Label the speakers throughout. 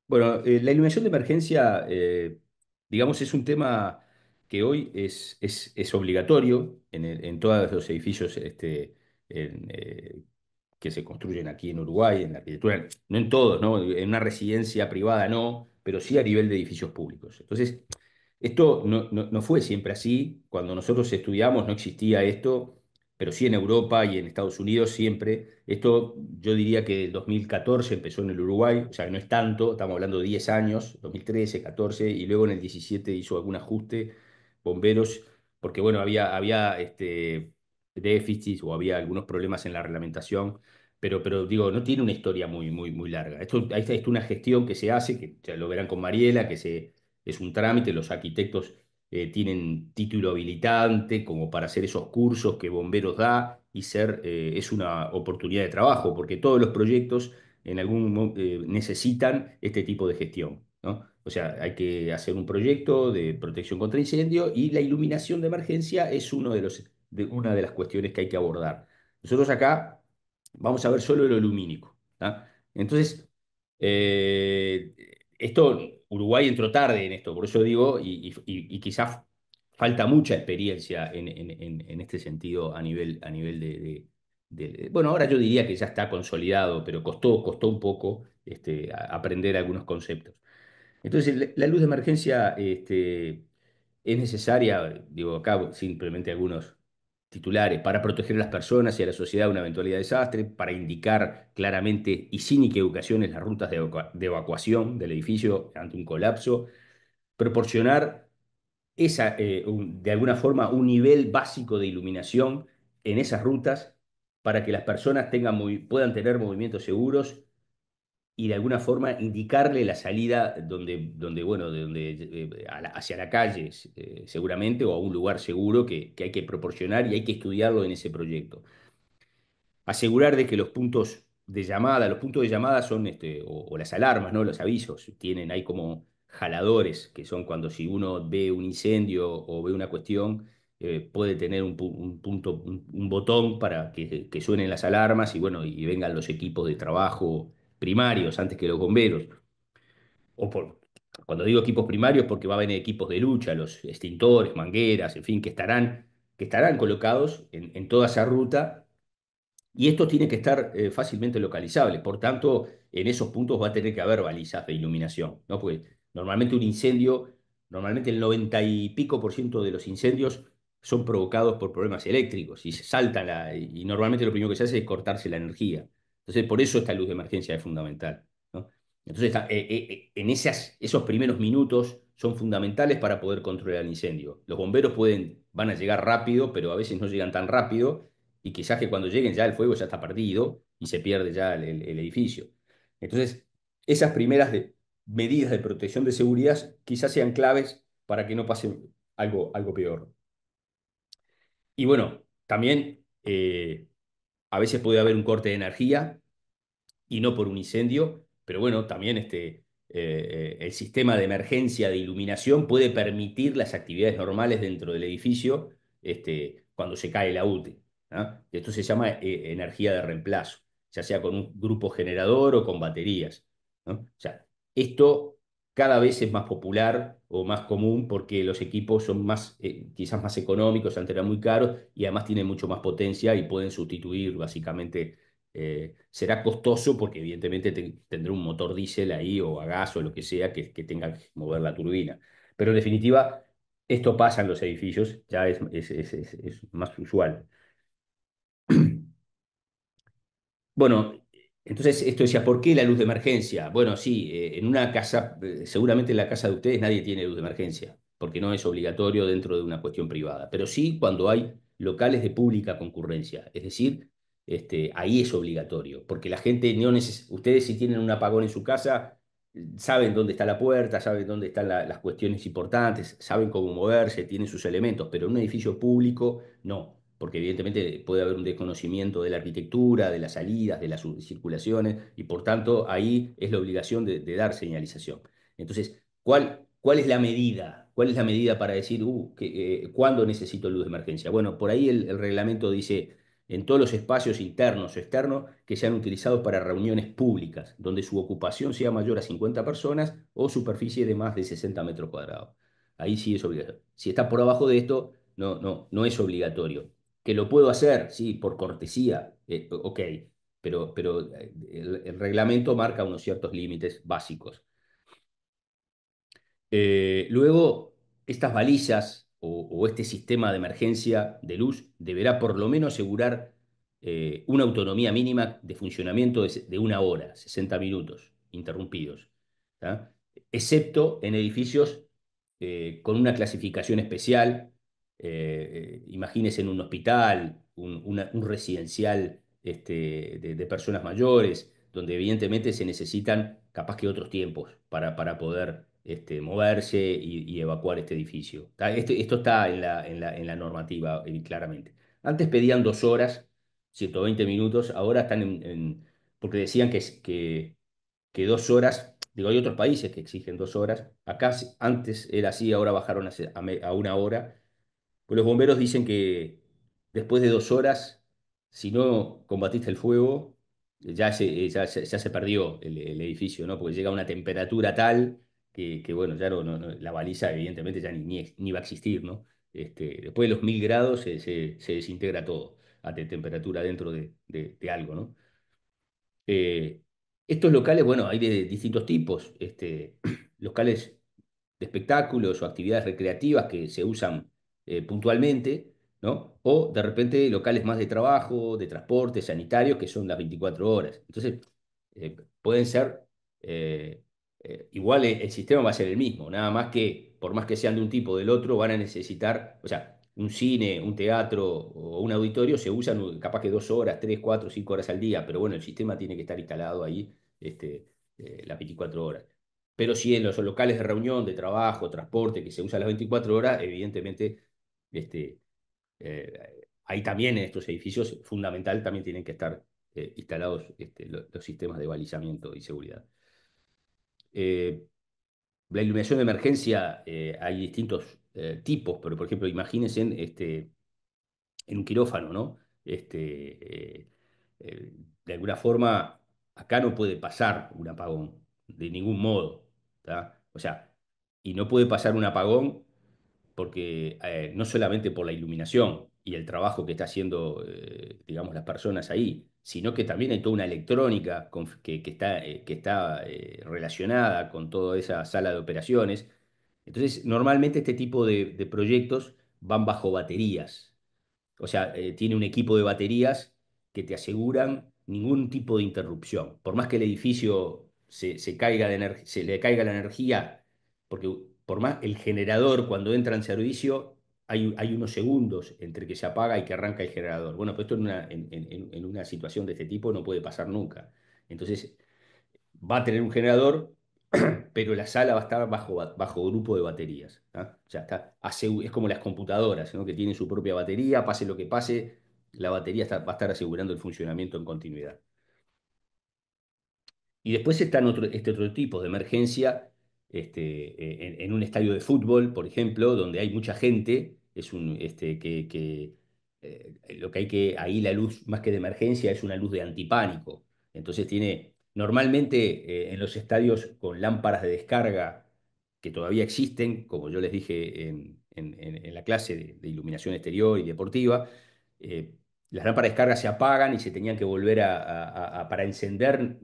Speaker 1: Bueno, la iluminación de emergencia, digamos, es un tema que hoy es obligatorio en todos los edificios en, que se construyen aquí en Uruguay, en la arquitectura, no en todos, ¿no? En una residencia privada no, pero sí a nivel de edificios públicos. Entonces, esto no fue siempre así. Cuando nosotros estudiamos no existía esto, pero sí en Europa y en Estados Unidos siempre. Esto yo diría que el 2014 empezó en el Uruguay, o sea, que no es tanto, estamos hablando de 10 años, 2013, 14, y luego en el 17 hizo algún ajuste, bomberos, porque bueno, había déficits o había algunos problemas en la reglamentación, pero digo, no tiene una historia muy larga. Esto es una gestión que se hace, que ya lo verán con Mariela, es un trámite, los arquitectos tienen título habilitante como para hacer esos cursos que Bomberos da y es una oportunidad de trabajo, porque todos los proyectos necesitan este tipo de gestión, ¿no? O sea, hay que hacer un proyecto de protección contra incendio y la iluminación de emergencia es una de las cuestiones que hay que abordar. Nosotros acá vamos a ver solo lo lumínico, ¿tá? Entonces, eh, Uruguay entró tarde en esto, por eso digo, y quizás falta mucha experiencia en este sentido a nivel bueno, ahora yo diría que ya está consolidado, pero costó un poco aprender algunos conceptos. Entonces, la luz de emergencia es necesaria, digo acá simplemente algunos titulares, para proteger a las personas y a la sociedad de una eventualidad de desastre, para indicar claramente y sin equivocaciones las rutas de evacuación del edificio ante un colapso, proporcionar de alguna forma un nivel básico de iluminación en esas rutas para que las personas puedan tener movimientos seguros y de alguna forma indicarle la salida bueno, hacia la calle, seguramente, o a un lugar seguro que hay que proporcionar y hay que estudiarlo en ese proyecto. Asegurar de que los puntos de llamada son, o las alarmas, ¿no? Los avisos, hay como jaladores, que son cuando si uno ve un incendio o ve una cuestión, puede tener un punto, un botón para que suenen las alarmas y bueno, y vengan los equipos de trabajo primarios antes que los bomberos. O por, Cuando digo equipos primarios, porque va a haber equipos de lucha, los extintores, mangueras, en fin, que estarán colocados en toda esa ruta y esto tiene que estar fácilmente localizable. Por tanto, en esos puntos va a tener que haber balizas de iluminación, ¿no? Porque normalmente el 90 y pico por ciento de los incendios son provocados por problemas eléctricos y se salta y normalmente lo primero que se hace es cortarse la energía. Entonces, por eso esta luz de emergencia es fundamental, ¿no? Entonces, esos primeros minutos son fundamentales para poder controlar el incendio. Los bomberos van a llegar rápido, pero a veces no llegan tan rápido y quizás que cuando lleguen ya el fuego ya está perdido y se pierde ya el edificio. Entonces, esas medidas de protección de seguridad quizás sean claves para que no pase algo peor. Y bueno, también a veces puede haber un corte de energía y no por un incendio, pero bueno, también el sistema de emergencia de iluminación puede permitir las actividades normales dentro del edificio cuando se cae la UTE. ¿Ah? Esto se llama energía de reemplazo, ya sea con un grupo generador o con baterías, ¿no? O sea, esto cada vez es más popular o más común porque los equipos son quizás más económicos, antes eran muy caros y además tienen mucho más potencia y pueden sustituir básicamente. Será costoso porque evidentemente tendrá un motor diésel ahí o a gas o lo que sea que tenga que mover la turbina. Pero en definitiva, esto pasa en los edificios, ya es más usual. Bueno, entonces esto decía, ¿por qué la luz de emergencia? Bueno, sí, en una casa, seguramente en la casa de ustedes nadie tiene luz de emergencia, porque no es obligatorio dentro de una cuestión privada, pero sí cuando hay locales de pública concurrencia, es decir, ahí es obligatorio, porque la gente ustedes si tienen un apagón en su casa, saben dónde está la puerta, saben dónde están las cuestiones importantes, saben cómo moverse, tienen sus elementos, pero en un edificio público no porque evidentemente puede haber un desconocimiento de la arquitectura, de las salidas, de las circulaciones, y por tanto ahí es la obligación de dar señalización. Entonces, ¿cuál es la medida? ¿Cuál es la medida para decir, cuándo necesito luz de emergencia? Bueno, por ahí el reglamento dice en todos los espacios internos o externos que sean utilizados para reuniones públicas, donde su ocupación sea mayor a 50 personas o superficie de más de 60 metros cuadrados. Ahí sí es obligatorio. Si está por abajo de esto, no es obligatorio. Que lo puedo hacer, sí, por cortesía, ok, pero el reglamento marca unos ciertos límites básicos. Luego, estas balizas o este sistema de emergencia de luz deberá por lo menos asegurar una autonomía mínima de funcionamiento de 1 hora, 60 minutos interrumpidos, ¿tá? Excepto en edificios con una clasificación especial. Imagínese en un hospital, un residencial de personas mayores, donde evidentemente se necesitan capaz que otros tiempos para poder moverse y evacuar este edificio. Esto está en la normativa, claramente. Antes pedían 2 horas, 120 minutos, ahora están porque decían que 2 horas, digo, hay otros países que exigen 2 horas, acá antes era así, ahora bajaron a 1 hora, pues los bomberos dicen que después de 2 horas, si no combatiste el fuego, ya se perdió el edificio, ¿no? Porque llega a una temperatura tal bueno, ya la baliza evidentemente ya ni va a existir, ¿no? Después de los 1000 grados se desintegra todo a temperatura dentro de algo, ¿no? Eh, Estos locales, bueno, hay de distintos tipos, locales de espectáculos o actividades recreativas que se usan puntualmente, ¿no? O de repente locales más de trabajo, de transporte, sanitarios, que son las 24 horas. Entonces, pueden ser, eh, igual el sistema va a ser el mismo, nada más que, por más que sean de un tipo o del otro, van a necesitar, o sea, un cine, un teatro o un auditorio se usan capaz que 2 horas, 3, 4, 5 horas al día, pero bueno, el sistema tiene que estar instalado ahí las 24 horas. Pero sí en los locales de reunión, de trabajo, transporte, que se usan las 24 horas, evidentemente, ahí también en estos edificios, fundamental, también tienen que estar instalados los sistemas de balizamiento y seguridad. Eh, la iluminación de emergencia, hay distintos tipos, pero por ejemplo, imagínense en un quirófano, ¿no? De alguna forma, acá no puede pasar un apagón, de ningún modo, ¿tá? O sea, y no puede pasar un apagón porque no solamente por la iluminación y el trabajo que está haciendo, digamos, las personas ahí, sino que también hay toda una electrónica que está relacionada con toda esa sala de operaciones. Entonces, normalmente este tipo de proyectos van bajo baterías. O sea, tiene un equipo de baterías que te aseguran ningún tipo de interrupción. Por más que el edificio se le caiga la energía, porque por más el generador cuando entra en servicio hay unos segundos entre que se apaga y que arranca el generador. Bueno, pues esto en una situación de este tipo no puede pasar nunca. Entonces, va a tener un generador, pero la sala va a estar bajo grupo de baterías, ¿tá? O sea, es como las computadoras, ¿no? Que tienen su propia batería, pase lo que pase, la batería va a estar asegurando el funcionamiento en continuidad. Y después están este otro tipo de emergencia, en un estadio de fútbol, por ejemplo, donde hay mucha gente, lo que ahí la luz más que de emergencia es una luz de antipánico. Entonces normalmente en los estadios con lámparas de descarga que todavía existen, como yo les dije en la clase de iluminación exterior y deportiva, eh, las lámparas de descarga se apagan y se tenían que volver para encender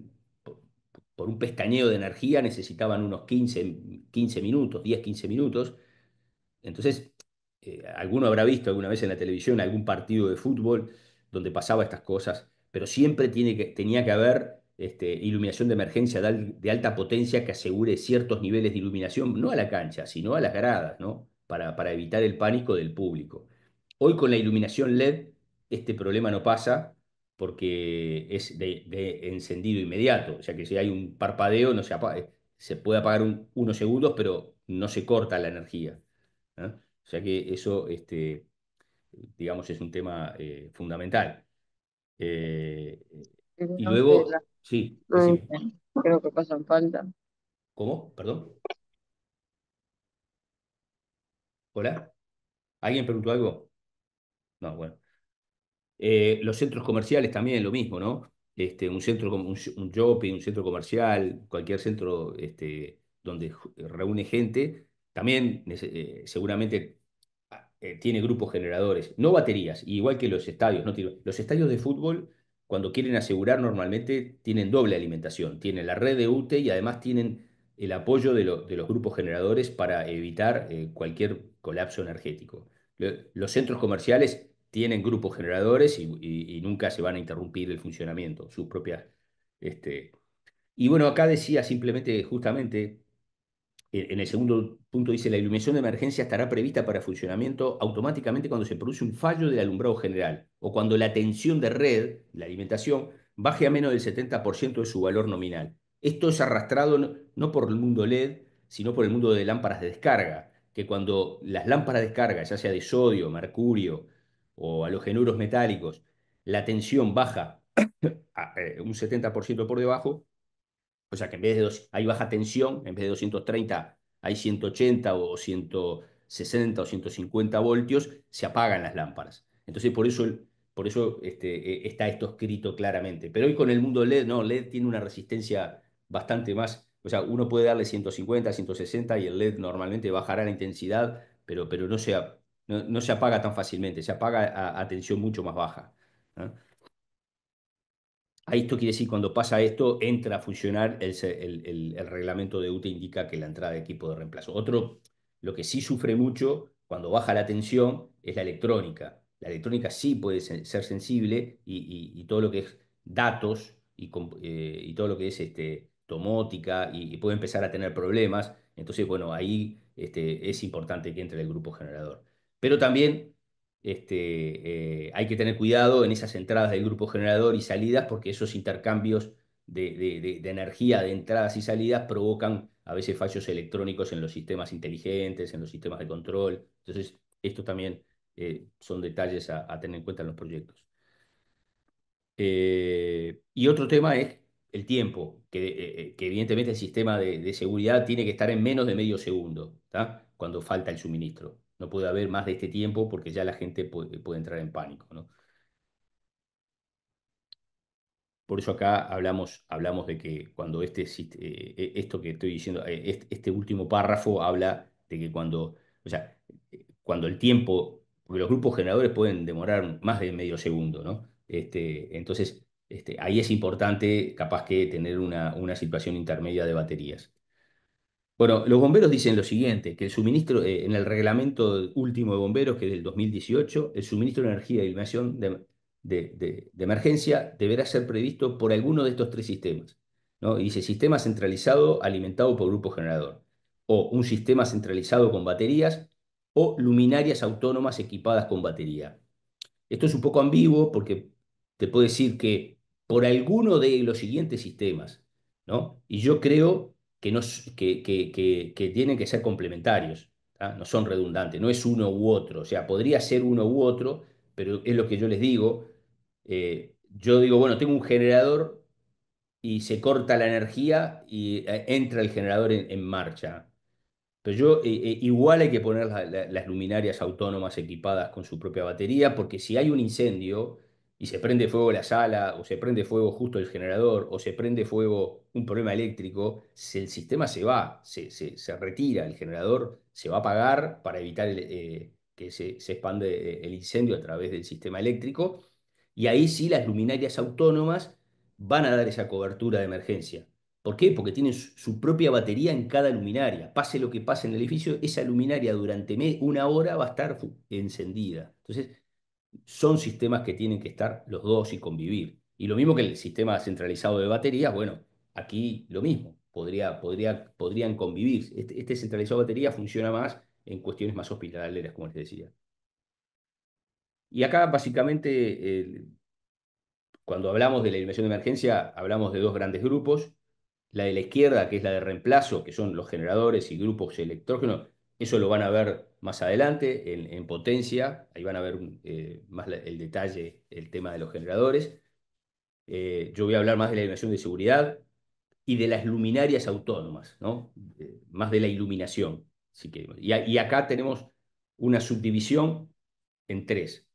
Speaker 1: por un pestañeo de energía necesitaban unos 15 minutos, 10, 15 minutos. Entonces, alguno habrá visto alguna vez en la televisión algún partido de fútbol donde pasaba estas cosas, pero siempre tenía que haber iluminación de emergencia de alta potencia que asegure ciertos niveles de iluminación, no a la cancha, sino a las gradas, ¿no? Para evitar el pánico del público. Hoy con la iluminación LED este problema no pasa porque es de encendido inmediato, o sea que si hay un parpadeo no se puede apagar unos segundos, pero no se corta la energía. ¿Eh? O sea que eso, digamos, es un tema fundamental. Eh, y
Speaker 2: No sé,
Speaker 1: luego, sí,
Speaker 2: no
Speaker 1: decime.
Speaker 2: sé, creo que pasan falta.
Speaker 1: ¿Cómo? ¿Perdón? ¿Hola? ¿Alguien preguntó algo? No, bueno. Los centros comerciales también lo mismo, ¿no? Un centro, un shopping, un centro comercial, cualquier centro donde reúne gente, también seguramente tiene grupos generadores, no baterías, igual que los estadios, ¿no? Los estadios de fútbol, cuando quieren asegurar, normalmente tienen doble alimentación, tienen la red de UTE y además tienen el apoyo de los grupos generadores para evitar cualquier colapso energético. Los centros comerciales tienen grupos generadores y nunca se van a interrumpir el funcionamiento, sus propias. Este... Y bueno, acá decía simplemente, justamente, en el segundo punto dice, la iluminación de emergencia estará prevista para funcionamiento automáticamente cuando se produce un fallo del alumbrado general o cuando la tensión de red, la alimentación, baje a menos del 70% de su valor nominal. Esto es arrastrado no por el mundo LED, sino por el mundo de lámparas de descarga, que cuando las lámparas de descarga, ya sea de sodio, mercurio o halogenuros metálicos, la tensión baja a un 70% por debajo, o sea que en vez de hay baja tensión, en vez de 230 hay 180 o 160 o 150 voltios, se apagan las lámparas. Entonces por eso está esto escrito claramente. Pero hoy con el mundo LED, no, LED tiene una resistencia bastante más, o sea, uno puede darle 150, 160 y el LED normalmente bajará la intensidad, pero no se apaga tan fácilmente, se apaga a tensión mucho más baja. ¿No? A esto quiere decir, cuando pasa esto, entra a funcionar el reglamento de UTE indica que la entrada de equipo de reemplazo. Otro, lo que sí sufre mucho cuando baja la tensión es la electrónica. La electrónica sí puede ser sensible y todo lo que es datos y todo lo que es domótica y puede empezar a tener problemas. Entonces, bueno, ahí es importante que entre el grupo generador. Pero también hay que tener cuidado en esas entradas del grupo generador y salidas porque esos intercambios de energía de entradas y salidas provocan a veces fallos electrónicos en los sistemas inteligentes, en los sistemas de control. Entonces, esto también son detalles a tener en cuenta en los proyectos. Y otro tema es el tiempo, que evidentemente el sistema de seguridad tiene que estar en menos de medio segundo, ¿tá? Cuando falta el suministro. No puede haber más de este tiempo porque ya la gente puede entrar en pánico, ¿no? Por eso acá hablamos de que cuando esto que estoy diciendo, este último párrafo habla de que o sea, cuando el tiempo, porque los grupos generadores pueden demorar más de medio segundo, ¿no? Entonces, ahí es importante capaz que tener una situación intermedia de baterías. Bueno, los bomberos dicen lo siguiente, que el suministro, en el reglamento último de bomberos, que es del 2018, el suministro de energía y iluminación de emergencia deberá ser previsto por alguno de estos tres sistemas, ¿no? Y dice sistema centralizado alimentado por grupo generador, o un sistema centralizado con baterías, o luminarias autónomas equipadas con batería. Esto es un poco ambiguo porque te puedo decir que por alguno de los siguientes sistemas, ¿no? Y yo creo que, no, que tienen que ser complementarios, ¿tá? No son redundantes, no es uno u otro, o sea, podría ser uno u otro, pero es lo que yo les digo. Yo digo, bueno, tengo un generador y se corta la energía y entra el generador en marcha. Pero igual hay que poner las luminarias autónomas equipadas con su propia batería, porque si hay un incendio y se prende fuego la sala, o se prende fuego justo el generador, o se prende fuego un problema eléctrico, el sistema se va, se retira, el generador se va a apagar para evitar que se expande el incendio a través del sistema eléctrico, y ahí sí las luminarias autónomas van a dar esa cobertura de emergencia. ¿Por qué? Porque tienen su propia batería en cada luminaria. Pase lo que pase en el edificio, esa luminaria durante una hora va a estar encendida. Entonces, son sistemas que tienen que estar los dos y convivir. Y lo mismo que el sistema centralizado de baterías, bueno, aquí lo mismo, podrían convivir. Este centralizado de baterías funciona más en cuestiones más hospitalarias, como les decía. Y acá básicamente cuando hablamos de la iluminación de emergencia, hablamos de dos grandes grupos. La de la izquierda, que es la de reemplazo, que son los generadores y grupos electrógenos, eso lo van a ver más adelante en potencia. Ahí van a ver más el detalle, el tema de los generadores. Yo voy a hablar más de la iluminación de seguridad y de las luminarias autónomas, ¿no? Más de la iluminación. Así que, y acá tenemos una subdivisión en tres.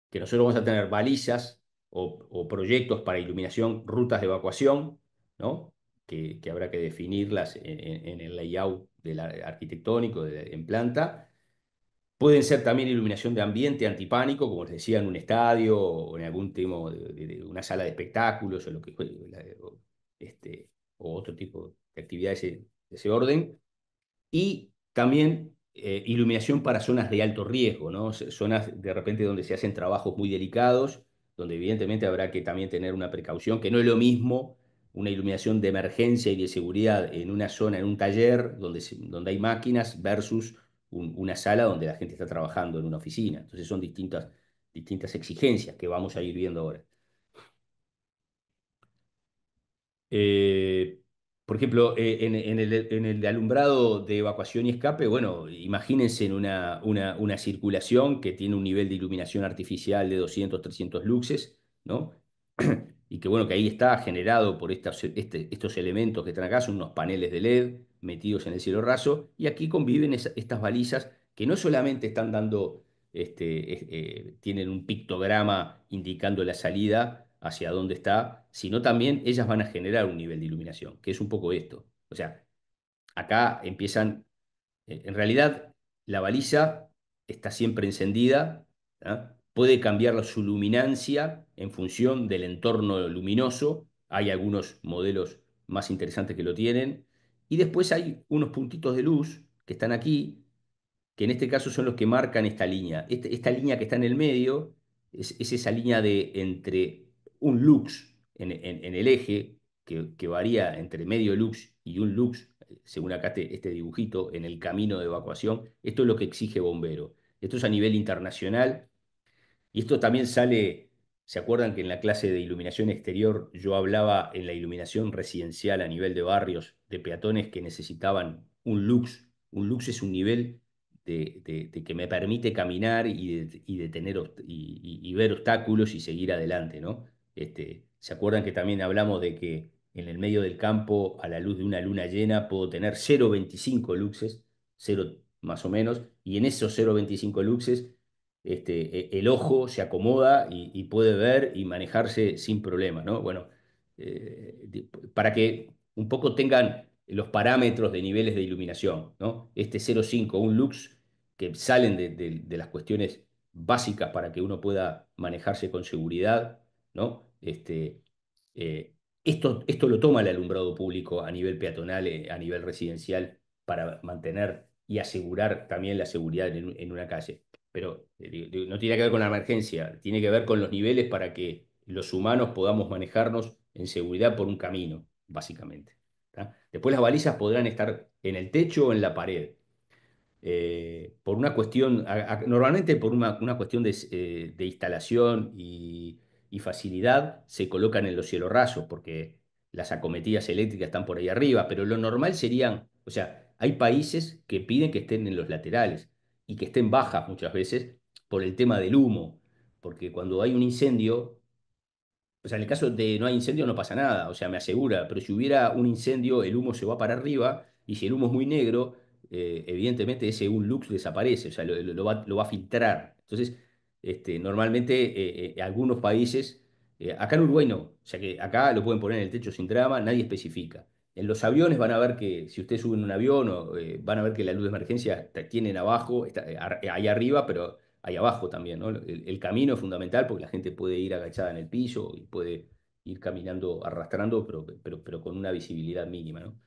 Speaker 1: que nosotros vamos a tener balizas o proyectos para iluminación, rutas de evacuación, ¿no? Que habrá que definirlas en el layout arquitectónico en planta. Pueden ser también iluminación de ambiente antipánico, como les decía, en un estadio o en algún tema de una sala de espectáculos o lo que o otro tipo de actividades de ese orden. Y también iluminación para zonas de alto riesgo, ¿no? Zonas de repente donde se hacen trabajos muy delicados, donde evidentemente habrá que también tener una precaución, que no es lo mismo una iluminación de emergencia y de seguridad en una zona, en un taller donde hay máquinas versus una sala donde la gente está trabajando en una oficina. Entonces son distintas exigencias que vamos a ir viendo ahora. Eh, por ejemplo, en el alumbrado de evacuación y escape, bueno, imagínense en una circulación que tiene un nivel de iluminación artificial de 200, 300 luxes, ¿no? Y que bueno, que ahí está generado por estos elementos que están acá, son unos paneles de LED metidos en el cielo raso, y aquí conviven estas balizas que no solamente están dando, tienen un pictograma indicando la salida hacia dónde está, sino también ellas van a generar un nivel de iluminación, que es un poco esto. O sea, acá empiezan, en realidad, la baliza está siempre encendida, ¿ah? Puede cambiar su luminancia en función del entorno luminoso. Hay algunos modelos más interesantes que lo tienen. Y después hay unos puntitos de luz que están aquí, que en este caso son los que marcan esta línea. Esta línea que está en el medio es esa línea de entre un lux en el eje, que varía entre medio lux y un lux, según acá este dibujito, en el camino de evacuación. Esto es lo que exige bombero. Esto es a nivel internacional y esto también sale, ¿se acuerdan que en la clase de iluminación exterior yo hablaba en la iluminación residencial a nivel de barrios de peatones que necesitaban un lux? Un lux es un nivel de que me permite caminar y de tener y ver obstáculos y seguir adelante, ¿no? ¿Se acuerdan que también hablamos de que en el medio del campo, a la luz de una luna llena, puedo tener 0,25 luxes, cero más o menos, y en esos 0,25 luxes el ojo se acomoda y puede ver y manejarse sin problema, ¿no? Bueno, para que un poco tengan los parámetros de niveles de iluminación, ¿no? Este 0,5, un lux, que salen de las cuestiones básicas para que uno pueda manejarse con seguridad, ¿no? Esto lo toma el alumbrado público a nivel peatonal, a nivel residencial, para mantener y asegurar también la seguridad en una calle. Pero no tiene que ver con la emergencia, tiene que ver con los niveles para que los humanos podamos manejarnos en seguridad por un camino, básicamente. ¿Tá? Después las balizas podrán estar en el techo o en la pared. Por una cuestión, normalmente por una cuestión de instalación y facilidad, se colocan en los cielos rasos, porque las acometidas eléctricas están por ahí arriba, pero lo normal serían, o sea, hay países que piden que estén en los laterales y que estén bajas muchas veces por el tema del humo, porque cuando hay un incendio, o sea, en el caso de no hay incendio no pasa nada, o sea, me asegura, pero si hubiera un incendio, el humo se va para arriba y si el humo es muy negro, evidentemente ese un lux desaparece, o sea, lo va a filtrar. Entonces, normalmente algunos países, acá en Uruguay no, o sea que acá lo pueden poner en el techo sin drama, nadie especifica. En los aviones van a ver que, si ustedes suben un avión, van a ver que la luz de emergencia tienen abajo, está, ahí arriba, pero ahí abajo también, ¿no? El camino es fundamental porque la gente puede ir agachada en el piso y puede ir caminando, arrastrando, pero con una visibilidad mínima, ¿no?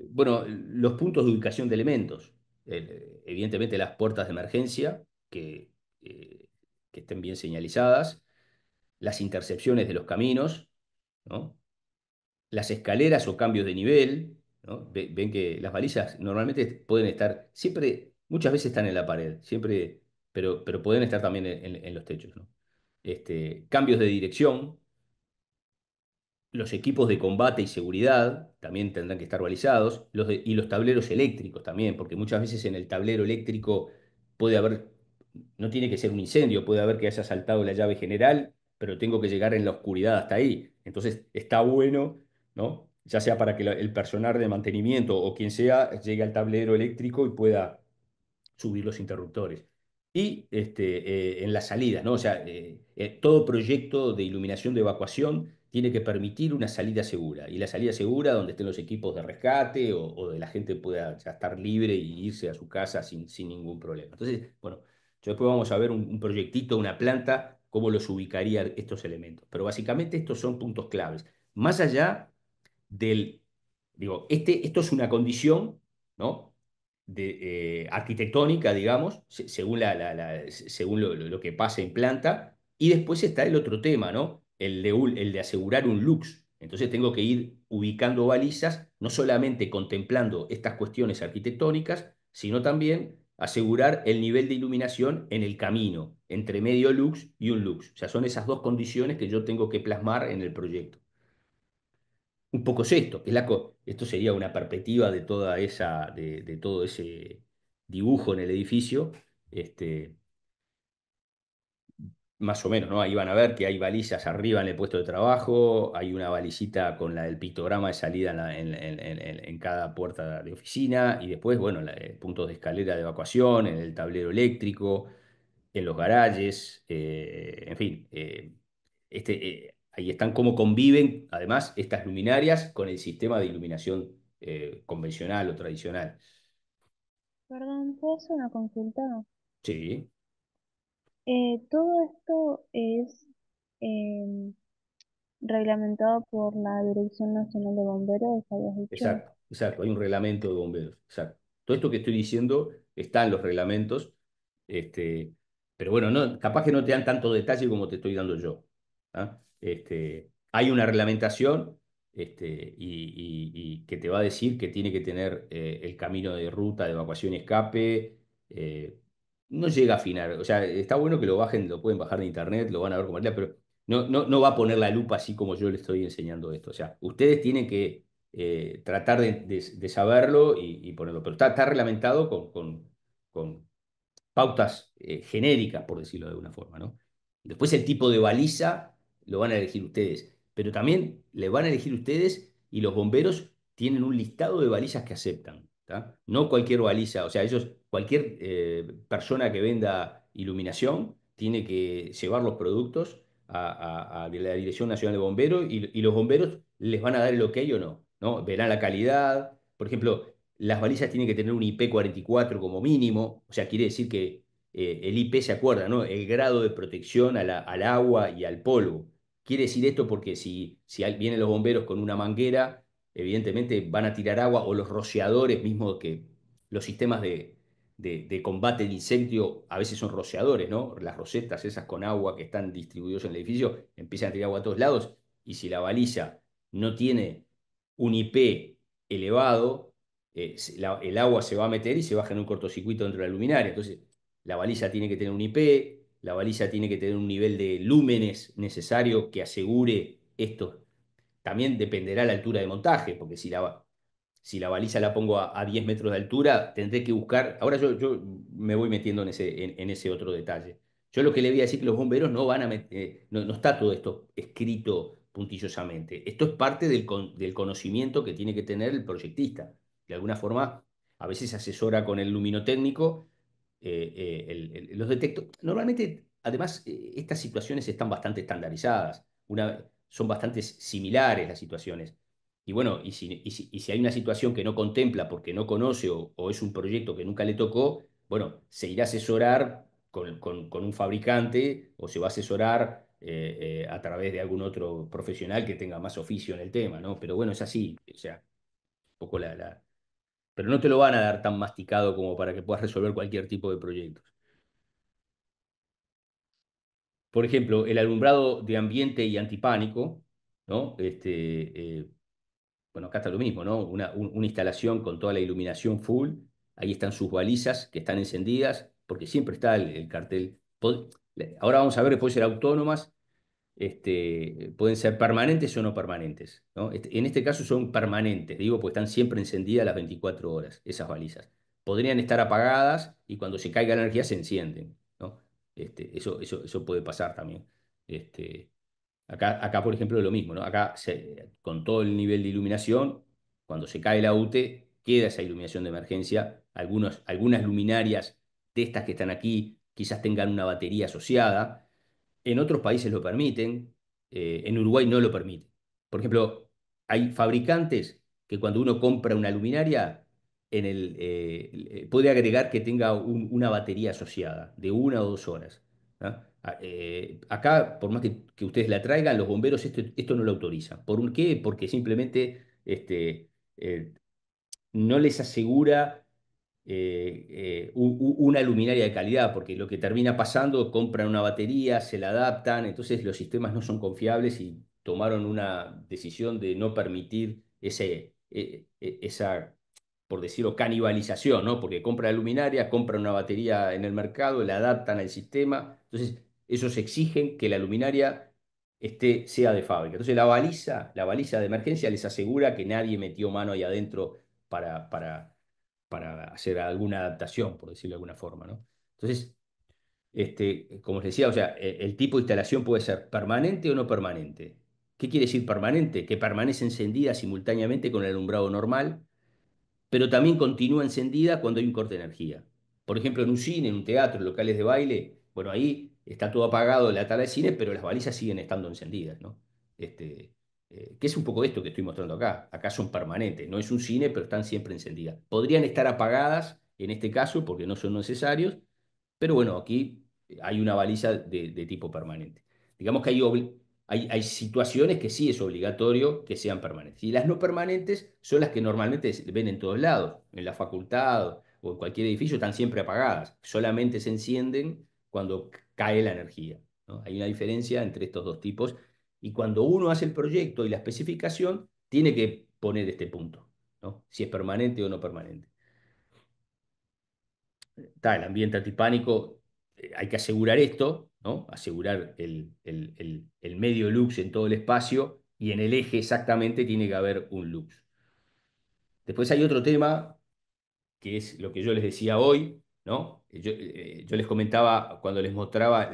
Speaker 1: Bueno, los puntos de ubicación de elementos. Evidentemente las puertas de emergencia eh, que estén bien señalizadas, las intercepciones de los caminos, ¿no? Las escaleras o cambios de nivel, ¿no? Ven que las balizas normalmente pueden estar, siempre, muchas veces están en la pared, siempre, pero pueden estar también en los techos, ¿no? Cambios de dirección, los equipos de combate y seguridad también tendrán que estar balizados, y los tableros eléctricos también, porque muchas veces en el tablero eléctrico puede haber, no tiene que ser un incendio, puede haber que haya saltado la llave general, pero tengo que llegar en la oscuridad hasta ahí. Entonces está bueno, ¿no? Ya sea para que el personal de mantenimiento o quien sea llegue al tablero eléctrico y pueda subir los interruptores. y en las salidas, ¿no? O sea, todo proyecto de iluminación de evacuación tiene que permitir una salida segura. Y la salida segura donde estén los equipos de rescate o de la gente pueda ya estar libre y irse a su casa sin ningún problema. Entonces, bueno, después vamos a ver un proyectito, una planta, cómo los ubicaría estos elementos. Pero básicamente estos son puntos claves. Más allá del, digo, esto es una condición, ¿no? Arquitectónica, digamos, según, según lo que pase en planta, y después está el otro tema, ¿no? El de asegurar un lux. Entonces tengo que ir ubicando balizas, no solamente contemplando estas cuestiones arquitectónicas, sino también asegurar el nivel de iluminación en el camino, entre medio lux y un lux. O sea, son esas dos condiciones que yo tengo que plasmar en el proyecto. Un poco es esto, que es esto sería una perspectiva de toda esa, de todo ese dibujo en el edificio, este, más o menos, ¿no? Ahí van a ver que hay balizas arriba en el puesto de trabajo, hay una balicita con el pictograma de salida en cada puerta de oficina, y después, bueno, puntos de escalera de evacuación, en el tablero eléctrico, en los garajes, en fin, ahí están cómo conviven, además, estas luminarias con el sistema de iluminación convencional o tradicional.
Speaker 2: Perdón, ¿puedo hacer una consulta?
Speaker 1: Sí,
Speaker 2: Todo esto es reglamentado por la Dirección Nacional de Bomberos, habías dicho.
Speaker 1: exacto, exacto. Hay un reglamento de bomberos, exacto. Todo esto que estoy diciendo está en los reglamentos, este, pero bueno, no, capaz que no te dan tanto detalle como te estoy dando yo. ¿Ah? Hay una reglamentación y que te va a decir que tiene que tener el camino de ruta de evacuación y escape. No llega a afinar, o sea, está bueno que lo bajen, lo pueden bajar de internet, lo van a ver como es, pero no va a poner la lupa así como yo le estoy enseñando esto. O sea, ustedes tienen que tratar de saberlo y ponerlo. Pero está reglamentado con pautas genéricas, por decirlo de alguna forma, ¿no? Después el tipo de baliza lo van a elegir ustedes, pero también le van a elegir ustedes y los bomberos tienen un listado de balizas que aceptan, ¿tá? No cualquier baliza, o sea, ellos, cualquier persona que venda iluminación tiene que llevar los productos a la Dirección Nacional de Bomberos y los bomberos les van a dar el ok o no, ¿no? Verán la calidad, por ejemplo, las balizas tienen que tener un IP44 como mínimo, o sea, quiere decir que el IP se acuerda, ¿no? El grado de protección al agua y al polvo. Quiere decir esto porque si vienen los bomberos con una manguera, evidentemente van a tirar agua o los rociadores, mismo que los sistemas de combate de incendio a veces son rociadores, ¿no? Las rosetas esas con agua que están distribuidos en el edificio empiezan a tirar agua a todos lados y si la baliza no tiene un IP elevado, el agua se va a meter y se baja en un cortocircuito dentro de la luminaria. Entonces, la baliza tiene que tener un IP, la baliza tiene que tener un nivel de lúmenes necesario que asegure esto. También dependerá la altura de montaje, porque si la baliza la pongo a 10 metros de altura, tendré que buscar. Ahora yo me voy metiendo en ese otro detalle. Yo lo que le voy a decir que los bomberos no van a meter, no está todo esto escrito puntillosamente. Esto es parte del conocimiento que tiene que tener el proyectista. De alguna forma, a veces se asesora con el luminotécnico. Los detectores. Normalmente, además, estas situaciones están bastante estandarizadas. Son bastante similares las situaciones. Y bueno, y si hay una situación que no contempla porque no conoce o es un proyecto que nunca le tocó, bueno, se irá a asesorar con un fabricante o se va a asesorar a través de algún otro profesional que tenga más oficio en el tema, ¿no? Pero bueno, es así, o sea, un poco pero no te lo van a dar tan masticado como para que puedas resolver cualquier tipo de proyectos. Por ejemplo, el alumbrado de ambiente y antipánico, ¿no? Bueno, acá está lo mismo, ¿no? Una instalación con toda la iluminación full, ahí están sus balizas que están encendidas, porque siempre está el cartel. Ahora vamos a ver, pueden ser autónomas, pueden ser permanentes o no permanentes, ¿no? En este caso son permanentes, digo, porque están siempre encendidas las 24 horas, esas balizas. Podrían estar apagadas y cuando se caiga la energía se encienden, ¿no? Eso puede pasar también. Este, acá, por ejemplo, es lo mismo, ¿no? Acá, con todo el nivel de iluminación, cuando se cae la UTE, queda esa iluminación de emergencia. Algunas luminarias de estas que están aquí quizás tengan una batería asociada. En otros países lo permiten, en Uruguay no lo permiten. Por ejemplo, hay fabricantes que cuando uno compra una luminaria, puede agregar que tenga una batería asociada de 1 o 2 horas. ¿Ah? Acá, por más que ustedes la traigan, los bomberos esto no lo autorizan. ¿Por qué? Porque simplemente eh, no les asegura una luminaria de calidad, porque lo que termina pasando, compran una batería, se la adaptan, entonces los sistemas no son confiables y tomaron una decisión de no permitir esa, por decirlo, canibalización, ¿no? Porque compran la luminaria, compran una batería en el mercado, la adaptan al sistema, entonces ellos exigen que la luminaria sea de fábrica. Entonces la baliza de emergencia les asegura que nadie metió mano ahí adentro para hacer alguna adaptación, por decirlo de alguna forma, ¿no? Entonces, como les decía, o sea, el tipo de instalación puede ser permanente o no permanente. ¿Qué quiere decir permanente? Que permanece encendida simultáneamente con el alumbrado normal, pero también continúa encendida cuando hay un corte de energía. Por ejemplo, en un cine, en un teatro, en locales de baile, bueno, ahí está todo apagado en la sala de cine, pero las balizas siguen estando encendidas, ¿no? Este, que es un poco esto que estoy mostrando acá. Acá son permanentes, no es un cine, pero están siempre encendidas. Podrían estar apagadas en este caso porque no son necesarios, pero bueno, aquí hay una baliza de tipo permanente. Digamos que hay situaciones que sí es obligatorio que sean permanentes. Y las no permanentes son las que normalmente se ven en todos lados, en la facultad o en cualquier edificio, están siempre apagadas. Solamente se encienden cuando cae la energía, ¿no? Hay una diferencia entre estos dos tipos. Y cuando uno hace el proyecto y la especificación, tiene que poner este punto, ¿no? Si es permanente o no permanente. El ambiente antipánico, hay que asegurar esto, ¿no? Asegurar el medio lux en todo el espacio y en el eje exactamente tiene que haber un lux. Después hay otro tema que es lo que yo les decía hoy, ¿no? Yo les comentaba cuando les mostraba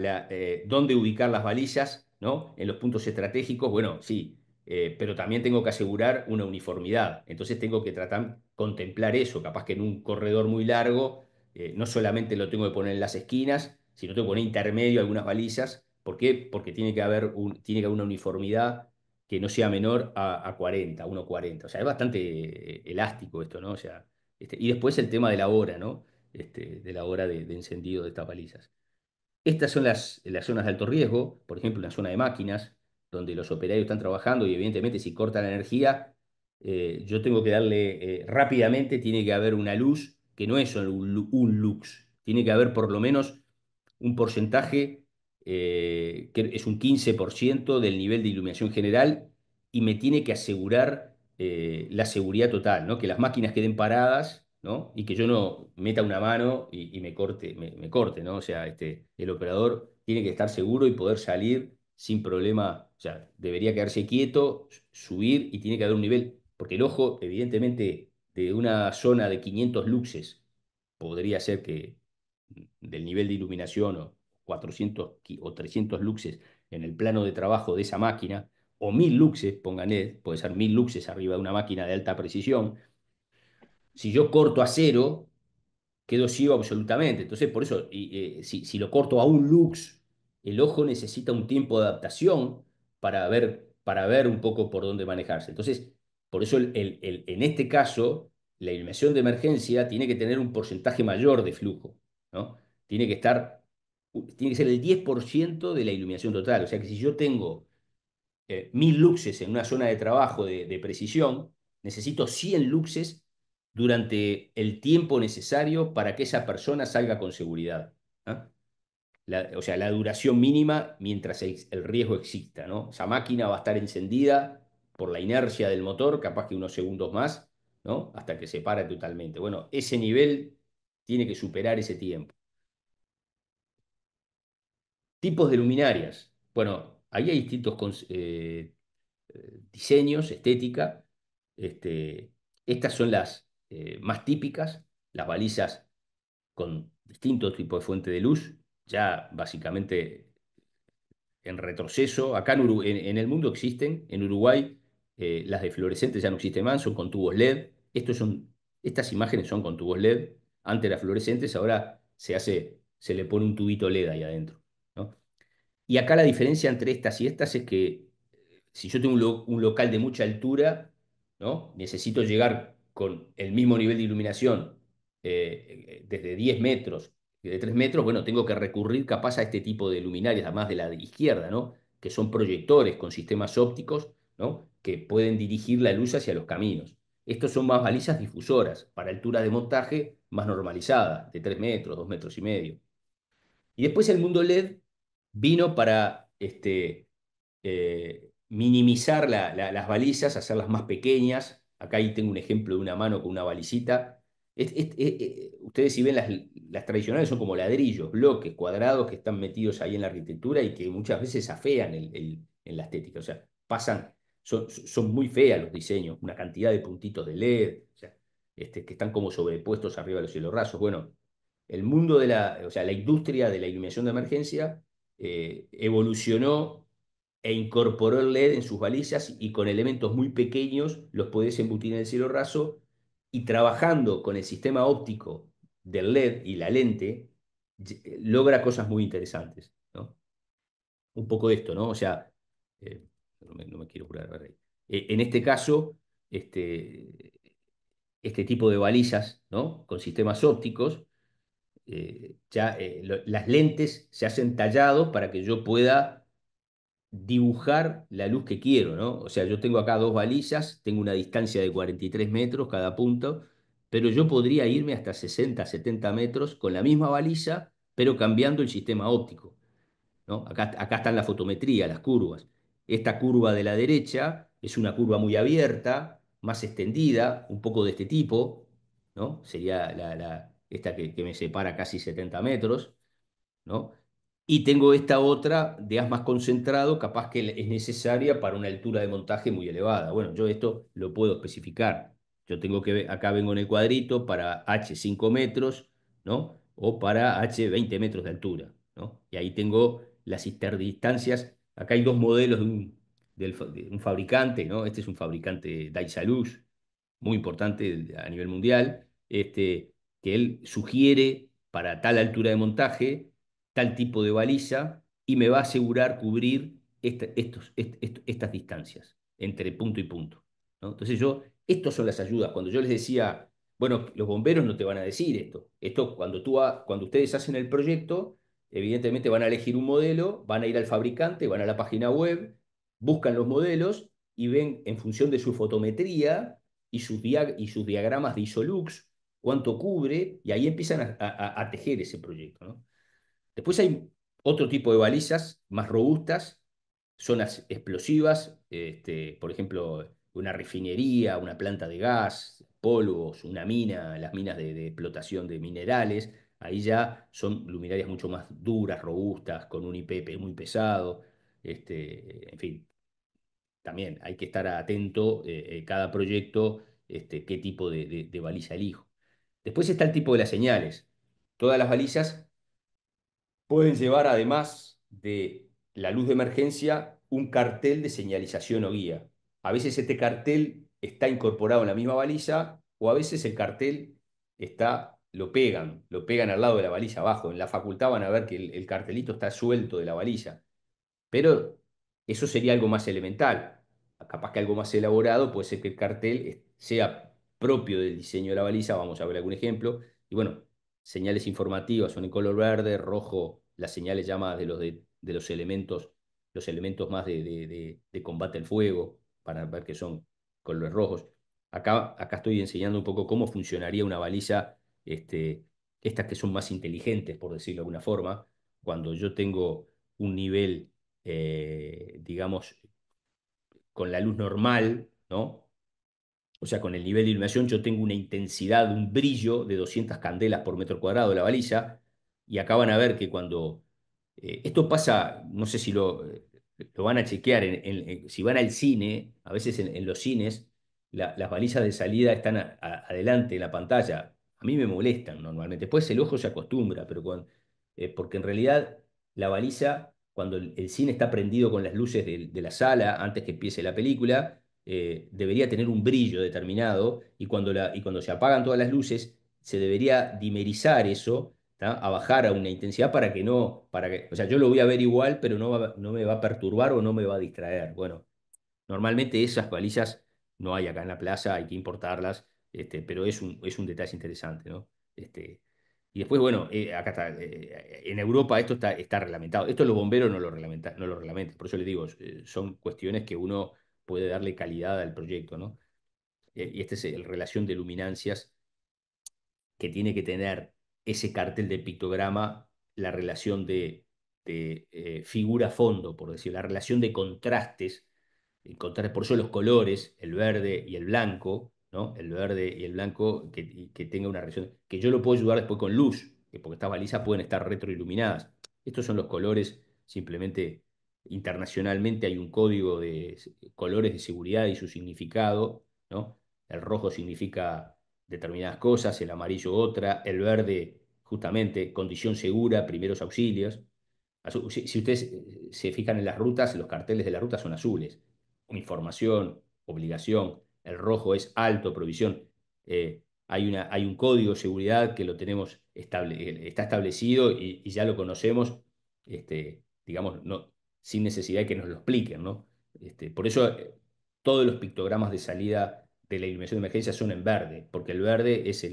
Speaker 1: dónde ubicar las balizas, ¿no? En los puntos estratégicos, bueno, sí, pero también tengo que asegurar una uniformidad. Entonces tengo que tratar, contemplar eso, capaz que en un corredor muy largo, no solamente lo tengo que poner en las esquinas, sino tengo que poner intermedio algunas balizas. ¿Por qué? Porque tiene que haber una uniformidad que no sea menor a 40, 1,40. O sea, es bastante elástico esto, ¿no? O sea, y después el tema de la hora, ¿no? De la hora de encendido de estas balizas. Estas son las zonas de alto riesgo, por ejemplo, una zona de máquinas, donde los operarios están trabajando y evidentemente si corta la energía, yo tengo que darle rápidamente, tiene que haber una luz que no es solo un lux, tiene que haber por lo menos un porcentaje que es un 15% del nivel de iluminación general y me tiene que asegurar la seguridad total, ¿no? Que las máquinas queden paradas, ¿no? Y que yo no meta una mano y me corte, ¿no? O sea, el operador tiene que estar seguro y poder salir sin problema, o sea, debería quedarse quieto, subir y tiene que haber un nivel, porque el ojo, evidentemente, de una zona de 500 luxes, podría ser que del nivel de iluminación o 400 o 300 luxes en el plano de trabajo de esa máquina, o 1000 luxes, pónganle, puede ser 1000 luxes arriba de una máquina de alta precisión. Si yo corto a cero, quedo ciego absolutamente. Entonces, por eso, si lo corto a un lux, el ojo necesita un tiempo de adaptación para ver un poco por dónde manejarse. Entonces, por eso en este caso, la iluminación de emergencia tiene que tener un porcentaje mayor de flujo, ¿no? Tiene que estar, tiene que ser el 10% de la iluminación total. O sea que si yo tengo 1000 luxes en una zona de trabajo de precisión, necesito 100 luxes durante el tiempo necesario para que esa persona salga con seguridad. ¿Ah? O sea, la duración mínima mientras el riesgo exista, ¿no? Esa máquina va a estar encendida por la inercia del motor, capaz que unos segundos más, ¿no? Hasta que se para totalmente. Bueno, ese nivel tiene que superar ese tiempo. Tipos de luminarias. Bueno, ahí hay distintos diseños, estética. Este, Estas son las más típicas, las balizas con distintos tipos de fuente de luz, ya básicamente en retroceso. Acá en el mundo existen, en Uruguay las de fluorescentes ya no existen más, son con tubos LED. Estas imágenes son con tubos LED, antes eran fluorescentes, ahora se hace. se le pone un tubito LED ahí adentro, ¿no? Y acá la diferencia entre estas y estas es que si yo tengo un local de mucha altura, ¿no? Necesito llegar con el mismo nivel de iluminación desde 10 metros, de 3 metros, bueno, tengo que recurrir capaz a este tipo de luminarias, además de la de izquierda, ¿no? Que son proyectores con sistemas ópticos, ¿no? Que pueden dirigir la luz hacia los caminos. Estos son más balizas difusoras para alturas de montaje más normalizadas, de 3 metros, 2 metros y medio. Y después el mundo LED vino para minimizar las balizas, hacerlas más pequeñas. Acá ahí tengo un ejemplo de una mano con una balicita. Ustedes si ven las tradicionales son como ladrillos, bloques cuadrados que están metidos ahí en la arquitectura y que muchas veces afean en la estética. O sea, son muy feas los diseños, una cantidad de puntitos de LED, o sea, que están como sobrepuestos arriba de los cielos rasos. Bueno, el mundo o sea, la industria de la iluminación de emergencia evolucionó e incorporó el LED en sus balizas y con elementos muy pequeños los podés embutir en el cielo raso y trabajando con el sistema óptico del LED y la lente, logra cosas muy interesantes, ¿no? Un poco de esto, ¿no? O sea, eh, no me quiero curar ahí. En este caso, este, este tipo de balizas, ¿no? Con sistemas ópticos las lentes se hacen tallados para que yo pueda dibujar la luz que quiero, ¿no? O sea, yo tengo acá dos balizas, tengo una distancia de 43 metros cada punto, pero yo podría irme hasta 60, 70 metros con la misma baliza, pero cambiando el sistema óptico, ¿no? Acá está en la fotometría, las curvas. Esta curva de la derecha es una curva muy abierta, más extendida, un poco de este tipo, ¿no? Sería esta que me separa casi 70 metros, ¿no? Y tengo esta otra de haz más concentrado, capaz que es necesaria para una altura de montaje muy elevada. Bueno, yo esto lo puedo especificar. Yo tengo acá vengo en el cuadrito para H 5 metros, ¿no? O para H 20 metros de altura, ¿no? Y ahí tengo las interdistancias. Acá hay dos modelos de un fabricante, ¿no? Este es un fabricante Daisalus, muy importante a nivel mundial, que él sugiere para tal altura de montaje tal tipo de baliza y me va a asegurar cubrir estas distancias entre punto y punto, ¿no? Entonces estas son las ayudas. Cuando yo les decía, bueno, los bomberos no te van a decir esto. Esto cuando ustedes hacen el proyecto, evidentemente van a elegir un modelo, van a ir al fabricante, van a la página web, buscan los modelos y ven en función de su fotometría y sus diagramas de Isolux cuánto cubre, y ahí empiezan a tejer ese proyecto, ¿no? Después hay otro tipo de balizas más robustas, zonas explosivas, por ejemplo, una refinería, una planta de gas, polvos, una mina, las minas de explotación de minerales. Ahí ya son luminarias mucho más duras, robustas, con un IPP muy pesado. En fin, también hay que estar atento cada proyecto, qué tipo de baliza elijo. Después está el tipo de las señales. Todas las balizas pueden llevar, además de la luz de emergencia, un cartel de señalización o guía. A veces este cartel está incorporado en la misma baliza o a veces el cartel lo pegan al lado de la baliza abajo. En la facultad van a ver que el cartelito está suelto de la baliza. Pero eso sería algo más elemental. Capaz que algo más elaborado puede ser que el cartel sea propio del diseño de la baliza, vamos a ver algún ejemplo. Y bueno, señales informativas son en color verde, rojo, las señales llamadas de los elementos más de combate al fuego, para ver que son colores rojos. Acá estoy enseñando un poco cómo funcionaría una baliza, estas que son más inteligentes, por decirlo de alguna forma, cuando yo tengo un nivel digamos, con la luz normal, ¿no? O sea, con el nivel de iluminación yo tengo una intensidad, un brillo de 200 candelas por metro cuadrado de la baliza, y acá van a ver que cuando... esto pasa, no sé si lo van a chequear, si van al cine, a veces en los cines, las balizas de salida están adelante en la pantalla. A mí me molestan normalmente. Después el ojo se acostumbra, porque en realidad la baliza, cuando el cine está prendido con las luces de la sala, antes que empiece la película, debería tener un brillo determinado y cuando se apagan todas las luces, se debería dimerizar eso ¿tá? A bajar a una intensidad para que no, para que, o sea, yo lo voy a ver igual, pero no me va a perturbar o no me va a distraer. Bueno, normalmente esas balizas no hay acá en la plaza, hay que importarlas, pero es un detalle interesante, ¿no? Y después, bueno, acá está, en Europa esto está reglamentado. Esto los bomberos no lo reglamentan, por eso les digo, son cuestiones que uno puede darle calidad al proyecto, ¿no? Y este es el relación de luminancias que tiene que tener ese cartel de pictograma, la relación de figura-fondo, por decir, la relación de contrastes, por eso los colores, el verde y el blanco, ¿no? El verde y el blanco que tenga una relación, que yo lo puedo ayudar después con luz, porque estas balizas pueden estar retroiluminadas. Estos son los colores, simplemente internacionalmente hay un código de colores de seguridad y su significado, ¿no? El rojo significa determinadas cosas, el amarillo otra, el verde justamente condición segura, primeros auxilios. Si ustedes se fijan en las rutas, los carteles de la ruta son azules. Información, obligación. El rojo es alto, provisión. Hay un código de seguridad que lo tenemos está establecido y ya lo conocemos, digamos, no, sin necesidad de que nos lo expliquen, ¿no? Por eso todos los pictogramas de salida de la iluminación de emergencia son en verde, porque el verde es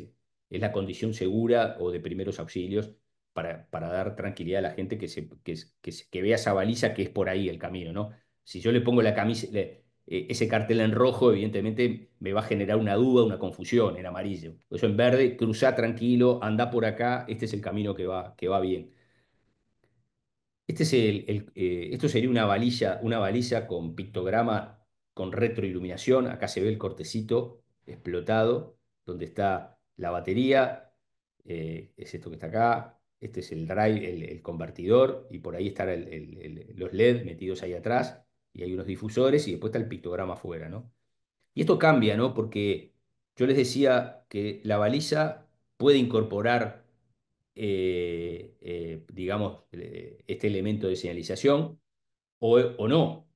Speaker 1: la condición segura o de primeros auxilios para dar tranquilidad a la gente que vea esa baliza que es por ahí el camino, ¿no? Si yo le pongo ese cartel en rojo, evidentemente me va a generar una duda, una confusión en amarillo. Por eso en verde, cruzá tranquilo, anda por acá, este es el camino que va bien. Esto sería una balilla con pictograma con retroiluminación. Acá se ve el cortecito explotado, donde está la batería, es esto que está acá. Este es el drive, el convertidor, y por ahí están los LED metidos ahí atrás, y hay unos difusores, y después está el pictograma afuera, ¿no? Y esto cambia, ¿no? Porque yo les decía que la baliza puede incorporar, digamos, este elemento de señalización o no.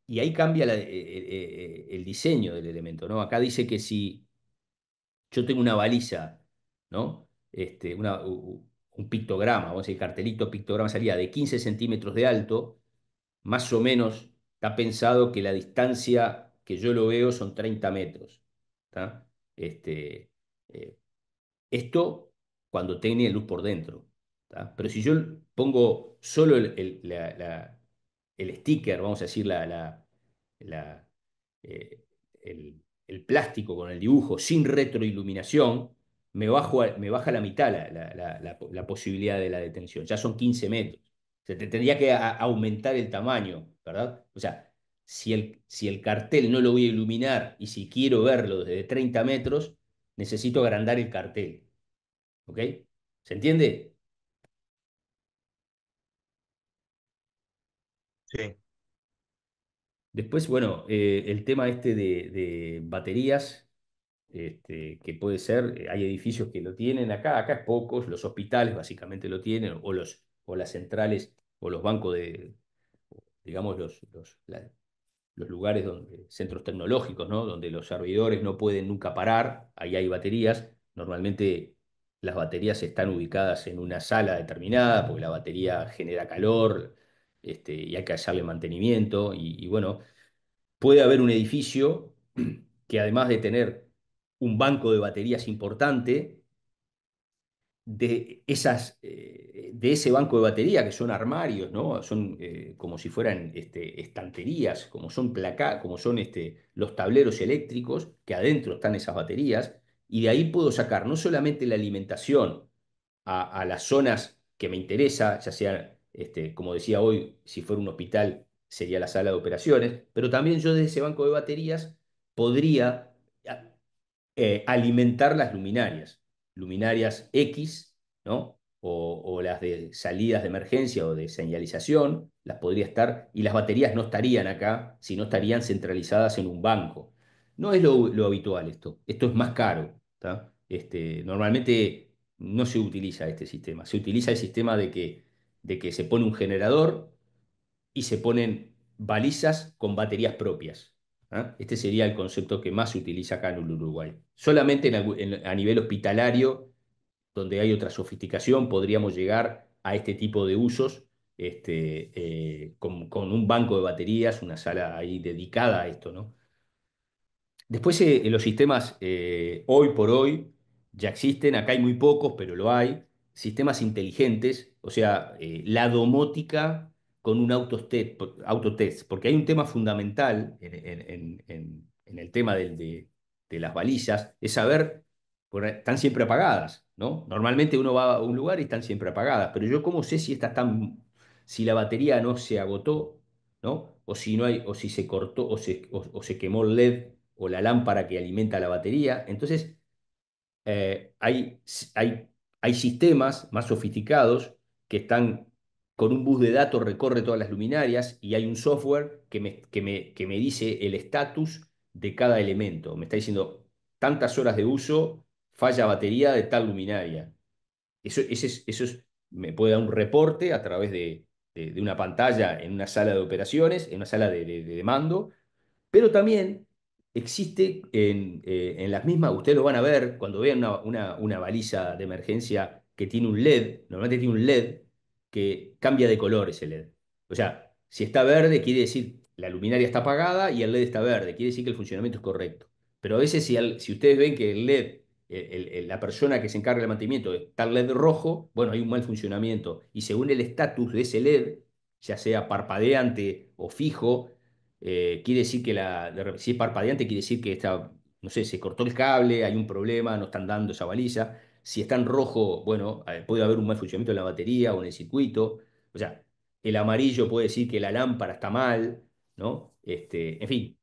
Speaker 1: Y ahí cambia el diseño del elemento, ¿no? Acá dice que si yo tengo una baliza, ¿no? Un pictograma, vamos a decir, cartelito pictograma salía de 15 centímetros de alto, más o menos está pensado que la distancia que yo lo veo son 30 metros. ¿Tá? Este, eh, Esto cuando tiene luz por dentro. ¿Tá? Pero si yo pongo solo el sticker, vamos a decir, la, eh, el plástico con el dibujo sin retroiluminación, me baja la mitad la posibilidad de la detención. Ya son 15 metros. Se te tendría que aumentar el tamaño, ¿verdad? O sea, si el cartel no lo voy a iluminar y si quiero verlo desde 30 metros, necesito agrandar el cartel. ¿Ok? ¿Se entiende?
Speaker 3: Sí.
Speaker 1: Después, bueno, el tema este de baterías, que puede ser, hay edificios que lo tienen acá es pocos, los hospitales básicamente lo tienen, o las centrales, o los bancos digamos, los lugares centros tecnológicos, ¿no? Donde los servidores no pueden nunca parar, ahí hay baterías. Normalmente las baterías están ubicadas en una sala determinada, porque la batería genera calor, y hay que hacerle mantenimiento. Y bueno, puede haber un edificio que además de tener un banco de baterías importante, de ese banco de batería, que son armarios, ¿no? Son como si fueran estanterías, como son los tableros eléctricos, que adentro están esas baterías, y de ahí puedo sacar no solamente la alimentación a las zonas que me interesa, ya sea, como decía hoy, si fuera un hospital, sería la sala de operaciones, pero también yo desde ese banco de baterías podría alimentar las luminarias, luminarias X, ¿no? O las de salidas de emergencia o de señalización, las podría estar, y las baterías no estarían acá, sino estarían centralizadas en un banco. No es lo habitual esto es más caro, ¿tá? Normalmente no se utiliza este sistema, se utiliza el sistema de que se pone un generador y se ponen balizas con baterías propias. ¿Ah? Este sería el concepto que más se utiliza acá en el Uruguay. Solamente a nivel hospitalario, donde hay otra sofisticación, podríamos llegar a este tipo de usos con un banco de baterías, una sala ahí dedicada a esto, ¿no? Después, los sistemas, hoy por hoy, ya existen, acá hay muy pocos, pero lo hay, sistemas inteligentes, o sea, la domótica con un autotest, porque hay un tema fundamental en el tema de las balizas, es saber, porque están siempre apagadas, ¿no? Normalmente uno va a un lugar y están siempre apagadas, pero yo cómo sé si si la batería no se agotó, ¿no? O si no hay, o si se cortó, o se quemó el LED o la lámpara que alimenta la batería. Entonces, eh, hay, hay, hay sistemas más sofisticados que están con un bus de datos, recorre todas las luminarias y hay un software que me dice el estatus de cada elemento. Me está diciendo tantas horas de uso, falla batería de tal luminaria. Me puede dar un reporte a través de una pantalla en una sala de operaciones, en una sala de mando, pero también existe en las mismas, ustedes lo van a ver cuando vean una baliza de emergencia que tiene un LED, normalmente tiene un LED que cambia de color ese LED. O sea, si está verde quiere decir la luminaria está apagada y el LED está verde, quiere decir que el funcionamiento es correcto. Pero a veces si ustedes ven que el LED, la persona que se encarga del mantenimiento está el LED rojo, bueno, hay un mal funcionamiento. Y según el estatus de ese LED, ya sea parpadeante o fijo, quiere decir que si es parpadeante, quiere decir que está, no sé, se cortó el cable, hay un problema, no están dando esa baliza. Si está en rojo, bueno, puede haber un mal funcionamiento en la batería o en el circuito. O sea, el amarillo puede decir que la lámpara está mal, ¿no? En fin,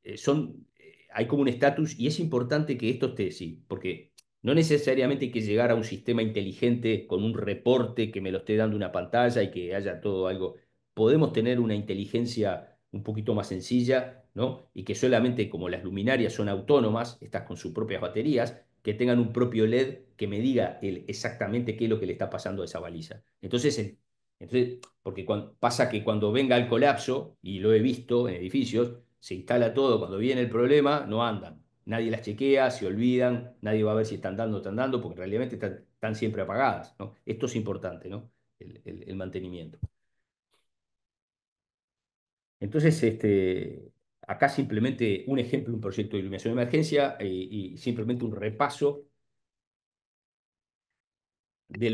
Speaker 1: hay como un estatus y es importante que esto esté, sí, porque no necesariamente hay que llegar a un sistema inteligente con un reporte que me lo esté dando una pantalla y que haya todo algo. Podemos tener una inteligencia un poquito más sencilla, ¿no? Y que solamente como las luminarias son autónomas, estas con sus propias baterías, que tengan un propio LED que me diga exactamente qué es lo que le está pasando a esa baliza. Porque pasa que cuando venga el colapso, y lo he visto en edificios, se instala todo, cuando viene el problema, no andan. Nadie las chequea, se olvidan, nadie va a ver si están dando o están dando, porque realmente están siempre apagadas, ¿no? Esto es importante, ¿no? El mantenimiento. Entonces, acá simplemente un ejemplo, un proyecto de iluminación de emergencia y simplemente un repaso de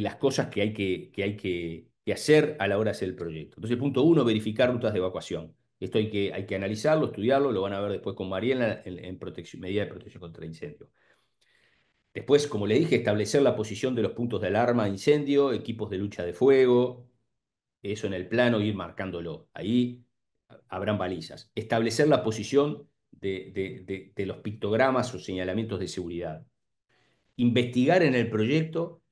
Speaker 1: las cosas que hacer a la hora de hacer el proyecto. Entonces, punto uno, verificar rutas de evacuación. Esto hay que analizarlo, estudiarlo, lo van a ver después con Mariela en medida de protección contra incendio. Después, como le dije, establecer la posición de los puntos de alarma de incendio, equipos de lucha de fuego, eso en el plano, ir marcándolo. Ahí habrán balizas. Establecer la posición de los pictogramas o señalamientos de seguridad. Investigar en el proyecto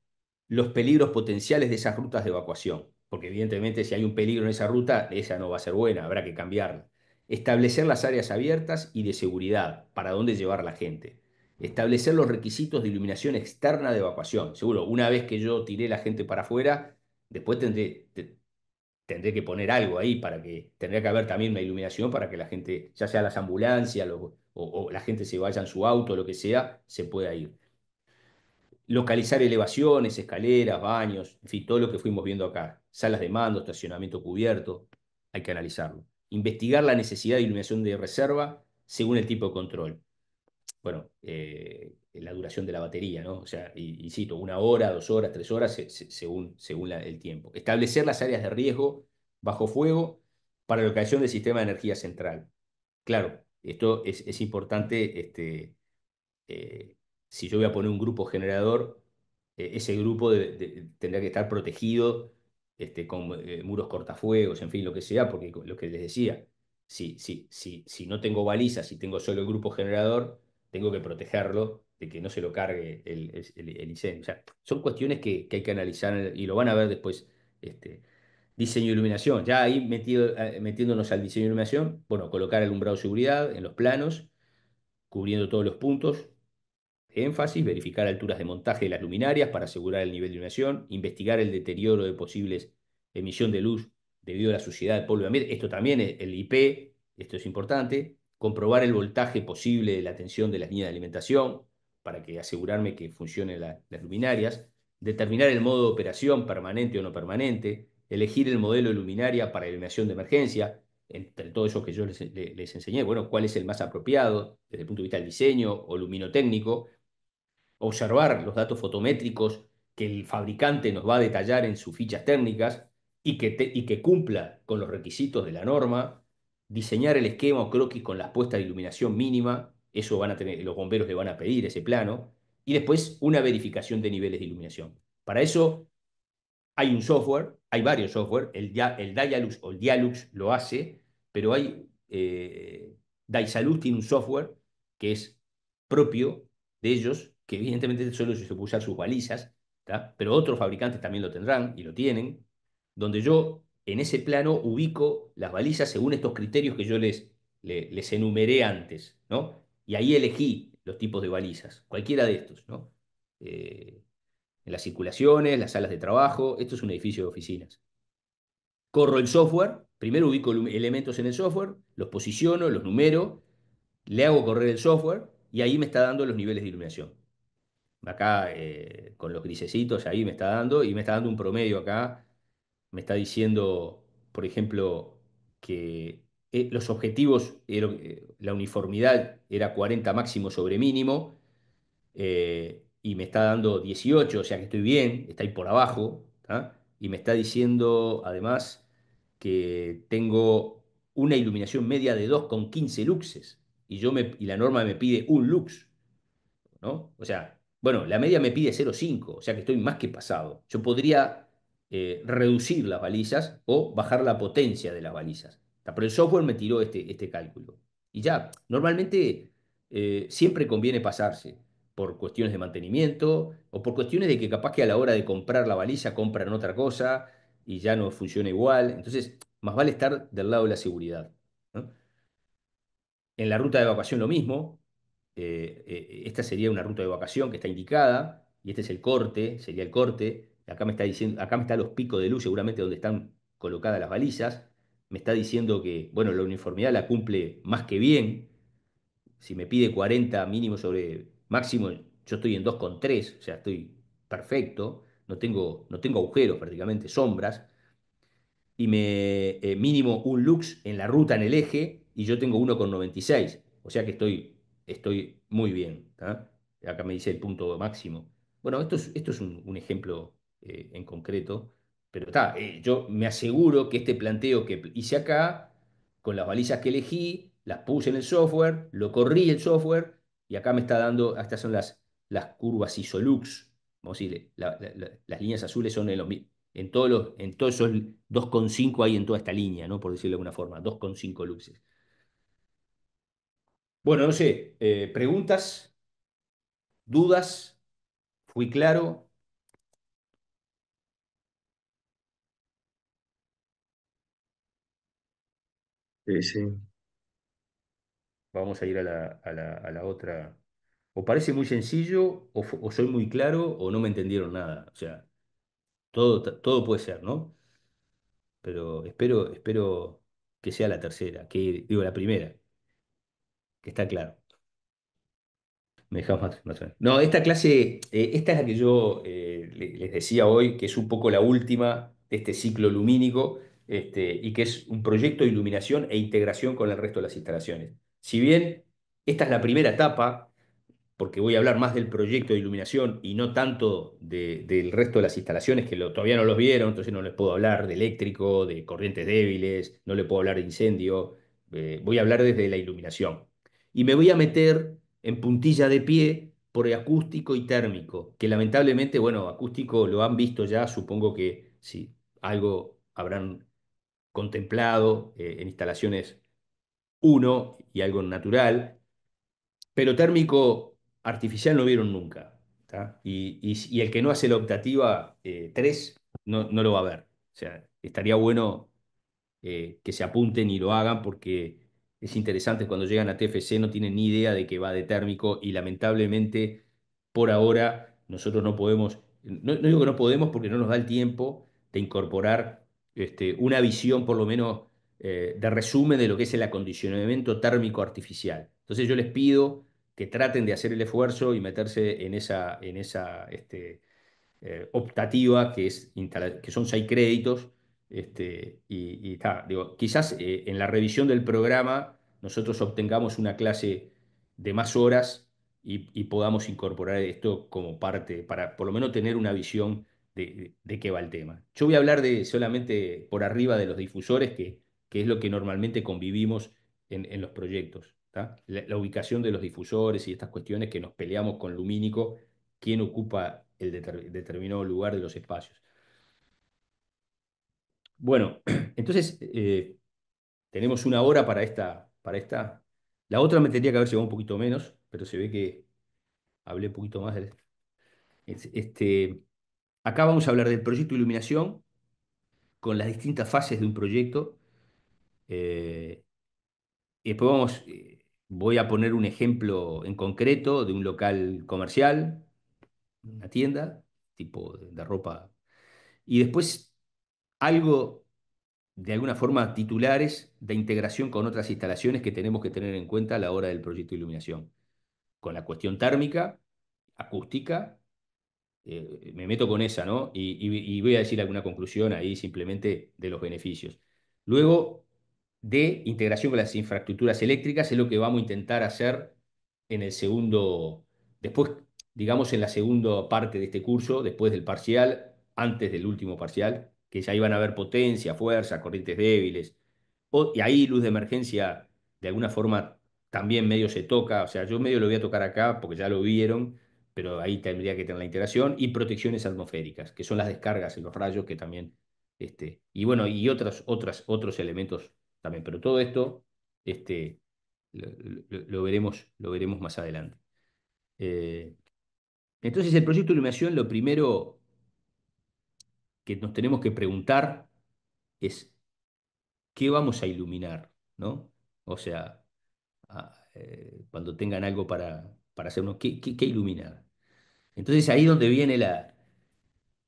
Speaker 1: los peligros potenciales de esas rutas de evacuación, porque evidentemente si hay un peligro en esa ruta, esa no va a ser buena, habrá que cambiarla. Establecer las áreas abiertas y de seguridad, para dónde llevar la gente. Establecer los requisitos de iluminación externa de evacuación. Seguro, una vez que yo tiré la gente para afuera, después tendré que poner algo ahí tendría que haber también una iluminación para que la gente, ya sea las ambulancias o la gente se vaya en su auto, lo que sea, se pueda ir. Localizar elevaciones, escaleras, baños, en fin, todo lo que fuimos viendo acá. Salas de mando, estacionamiento cubierto, hay que analizarlo. Investigar la necesidad de iluminación de reserva según el tipo de control. Bueno, la duración de la batería, ¿no? O sea, insisto, 1 hora, 2 horas, 3 horas, según el tiempo. Establecer las áreas de riesgo bajo fuego para la localización del sistema de energía central. Claro, esto es importante, eh, si yo voy a poner un grupo generador, ese grupo tendrá que estar protegido con muros cortafuegos, en fin, lo que sea, porque lo que les decía, si no tengo balizas, si tengo solo el grupo generador, tengo que protegerlo de que no se lo cargue el incendio. O sea, son cuestiones que hay que analizar y lo van a ver después. Este, Diseño de iluminación, ya ahí metiéndonos al diseño de iluminación, bueno, colocar alumbrado de seguridad en los planos, cubriendo todos los puntos, énfasis, verificar alturas de montaje de las luminarias para asegurar el nivel de iluminación, investigar el deterioro de posibles emisión de luz debido a la suciedad del polvo de ambiente. Esto también es el IP, esto es importante. Comprobar el voltaje posible de la tensión de las líneas de alimentación para asegurarme que funcionen las luminarias. determinar el modo de operación permanente o no permanente, elegir el modelo de luminaria para iluminación de emergencia, entre todo eso que yo les enseñé, bueno, cuál es el más apropiado desde el punto de vista del diseño o luminotécnico, observar los datos fotométricos que el fabricante nos va a detallar en sus fichas técnicas y que cumpla con los requisitos de la norma, diseñar el esquema o croquis con las puestas de iluminación mínima, eso van a tener, los bomberos le van a pedir ese plano, y después una verificación de niveles de iluminación. Para eso hay un software, hay varios software, el Dialux o el Dialux lo hace, pero Daisalux tiene un software que es propio de ellos, que evidentemente solo se puede usar sus balizas, ¿tá? Pero otros fabricantes también lo tendrán y lo tienen, donde yo en ese plano ubico las balizas según estos criterios que yo les enumeré antes, ¿no? Y ahí elegí los tipos de balizas, cualquiera de estos, ¿no? Eh, en las circulaciones, las salas de trabajo. Esto es un edificio de oficinas. Corro el software, primero ubico elementos en el software, los posiciono, los numero, le hago correr el software y ahí me está dando los niveles de iluminación. Acá con los grisecitos ahí me está dando y me está dando un promedio acá. Me está diciendo, por ejemplo, que los objetivos, la uniformidad era 40 máximo sobre mínimo y me está dando 18, o sea que estoy bien, está ahí por abajo, ¿tá? Y me está diciendo además que tengo una iluminación media de 2,15 luxes y la norma me pide un lux. ¿No? O sea, bueno, la media me pide 0,5, o sea que estoy más que pasado. Yo podría reducir las balizas o bajar la potencia de las balizas. Pero el software me tiró este cálculo. Y ya, normalmente siempre conviene pasarse por cuestiones de mantenimiento o por cuestiones de que capaz que a la hora de comprar la baliza compran otra cosa y ya no funciona igual. Entonces, más vale estar del lado de la seguridad, ¿no? En la ruta de evacuación lo mismo. Esta sería una ruta de evacuación que está indicada y este es el corte, sería el corte. Acá me está diciendo, acá me están los picos de luz seguramente donde están colocadas las balizas. Me está diciendo que, bueno, la uniformidad la cumple más que bien. Si me pide 40 mínimo sobre máximo, yo estoy en 2,3, o sea, estoy perfecto. No tengo agujeros prácticamente, sombras y mínimo un lux en la ruta, en el eje, y yo tengo 1,96. O sea que estoy muy bien. ¿Tá? Acá me dice el punto máximo. Bueno, esto es un ejemplo en concreto, pero está, yo me aseguro que este planteo que hice acá, con las balizas que elegí, las puse en el software, lo corrí el software, y acá me está dando, estas son las curvas ISOLUX. Vamos a decir, las líneas azules son en todos esos 2,5 hay en toda esta línea, ¿no? Por decirlo de alguna forma, 2,5 luxes. Bueno, no sé, preguntas, dudas, fui claro.
Speaker 3: Sí, sí.
Speaker 1: Vamos a ir a la otra. O parece muy sencillo, o soy muy claro, o no me entendieron nada. O sea, todo puede ser, ¿no? Pero espero que sea la tercera, digo, la primera, que está claro. Me dejas más. No, esta clase, esta es la que yo les decía hoy, que es un poco la última de este ciclo lumínico, y que es un proyecto de iluminación e integración con el resto de las instalaciones. Si bien esta es la primera etapa, porque voy a hablar más del proyecto de iluminación y no tanto del resto de las instalaciones que todavía no los vieron, entonces no les puedo hablar de eléctrico, de corrientes débiles, no les puedo hablar de incendio, voy a hablar desde la iluminación. Y me voy a meter en puntilla de pie por acústico y térmico, que lamentablemente, bueno, acústico lo han visto ya, supongo que sí, algo habrán contemplado en instalaciones uno y algo natural, pero térmico artificial no vieron nunca. ¿Tá? Y el que no hace la optativa 3 no lo va a ver. O sea, estaría bueno que se apunten y lo hagan porque es interesante cuando llegan a TFC no tienen ni idea de que va de térmico y lamentablemente por ahora nosotros no podemos, no digo que no podemos porque no nos da el tiempo de incorporar una visión por lo menos de resumen de lo que es el acondicionamiento térmico artificial. Entonces yo les pido que traten de hacer el esfuerzo y meterse optativa, que son 6 créditos, y ta, digo, quizás en la revisión del programa nosotros obtengamos una clase de más horas y podamos incorporar esto como parte, para por lo menos tener una visión de qué va el tema. Yo voy a hablar solamente por arriba de los difusores, que es lo que normalmente convivimos en los proyectos. ¿Tá? La ubicación de los difusores y estas cuestiones que nos peleamos con Lumínico, quién ocupa el determinado lugar de los espacios. Bueno, entonces tenemos una hora para esta. La otra me tendría que haber llevado un poquito menos, pero se ve que hablé un poquito más. Acá vamos a hablar del proyecto de iluminación con las distintas fases de un proyecto. Y después voy a poner un ejemplo en concreto de un local comercial, una tienda, tipo de ropa. Y después algo, de alguna forma, titulares de integración con otras instalaciones que tenemos que tener en cuenta a la hora del proyecto de iluminación. Con la cuestión térmica, acústica, me meto con esa, ¿no? Y voy a decir alguna conclusión ahí simplemente de los beneficios. Luego, de integración con las infraestructuras eléctricas, es lo que vamos a intentar hacer en el segundo, después, digamos, en la segunda parte de este curso, después del parcial, antes del último parcial, que ya iban a haber potencia, fuerza, corrientes débiles, y ahí luz de emergencia, de alguna forma, también medio se toca, o sea, yo medio lo voy a tocar acá porque ya lo vieron, pero ahí tendría que tener la integración, y protecciones atmosféricas, que son las descargas en los rayos que también, y bueno, y otros elementos también, pero todo esto lo veremos más adelante. Eh, entonces, el proyecto de iluminación, lo primero que nos tenemos que preguntar es qué vamos a iluminar, ¿no? O sea, cuando tengan algo para hacernos, ¿qué iluminar? Entonces, ahí donde viene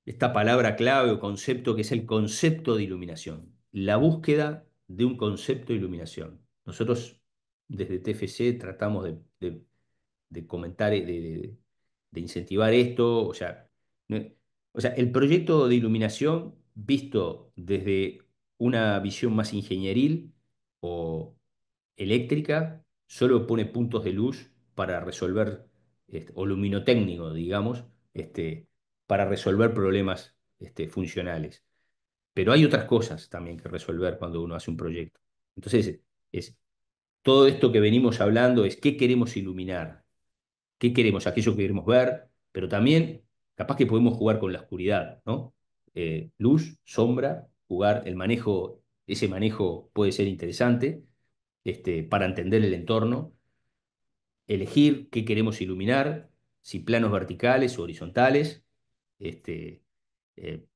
Speaker 1: esta palabra clave o concepto, que es el concepto de iluminación, la búsqueda de un concepto de iluminación. Nosotros desde TFC tratamos de comentar, de incentivar esto, o sea, el proyecto de iluminación visto desde una visión más ingenieril o eléctrica, solo pone puntos de luz para resolver, o luminotécnico, digamos, para resolver problemas funcionales. Pero hay otras cosas también que resolver cuando uno hace un proyecto. Entonces, es, todo esto que venimos hablando es qué queremos iluminar, qué queremos, aquello que queremos ver, pero también capaz que podemos jugar con la oscuridad, ¿no? Luz, sombra, jugar, ese manejo puede ser interesante, para entender el entorno, elegir qué queremos iluminar, si planos verticales o horizontales. Este, eh,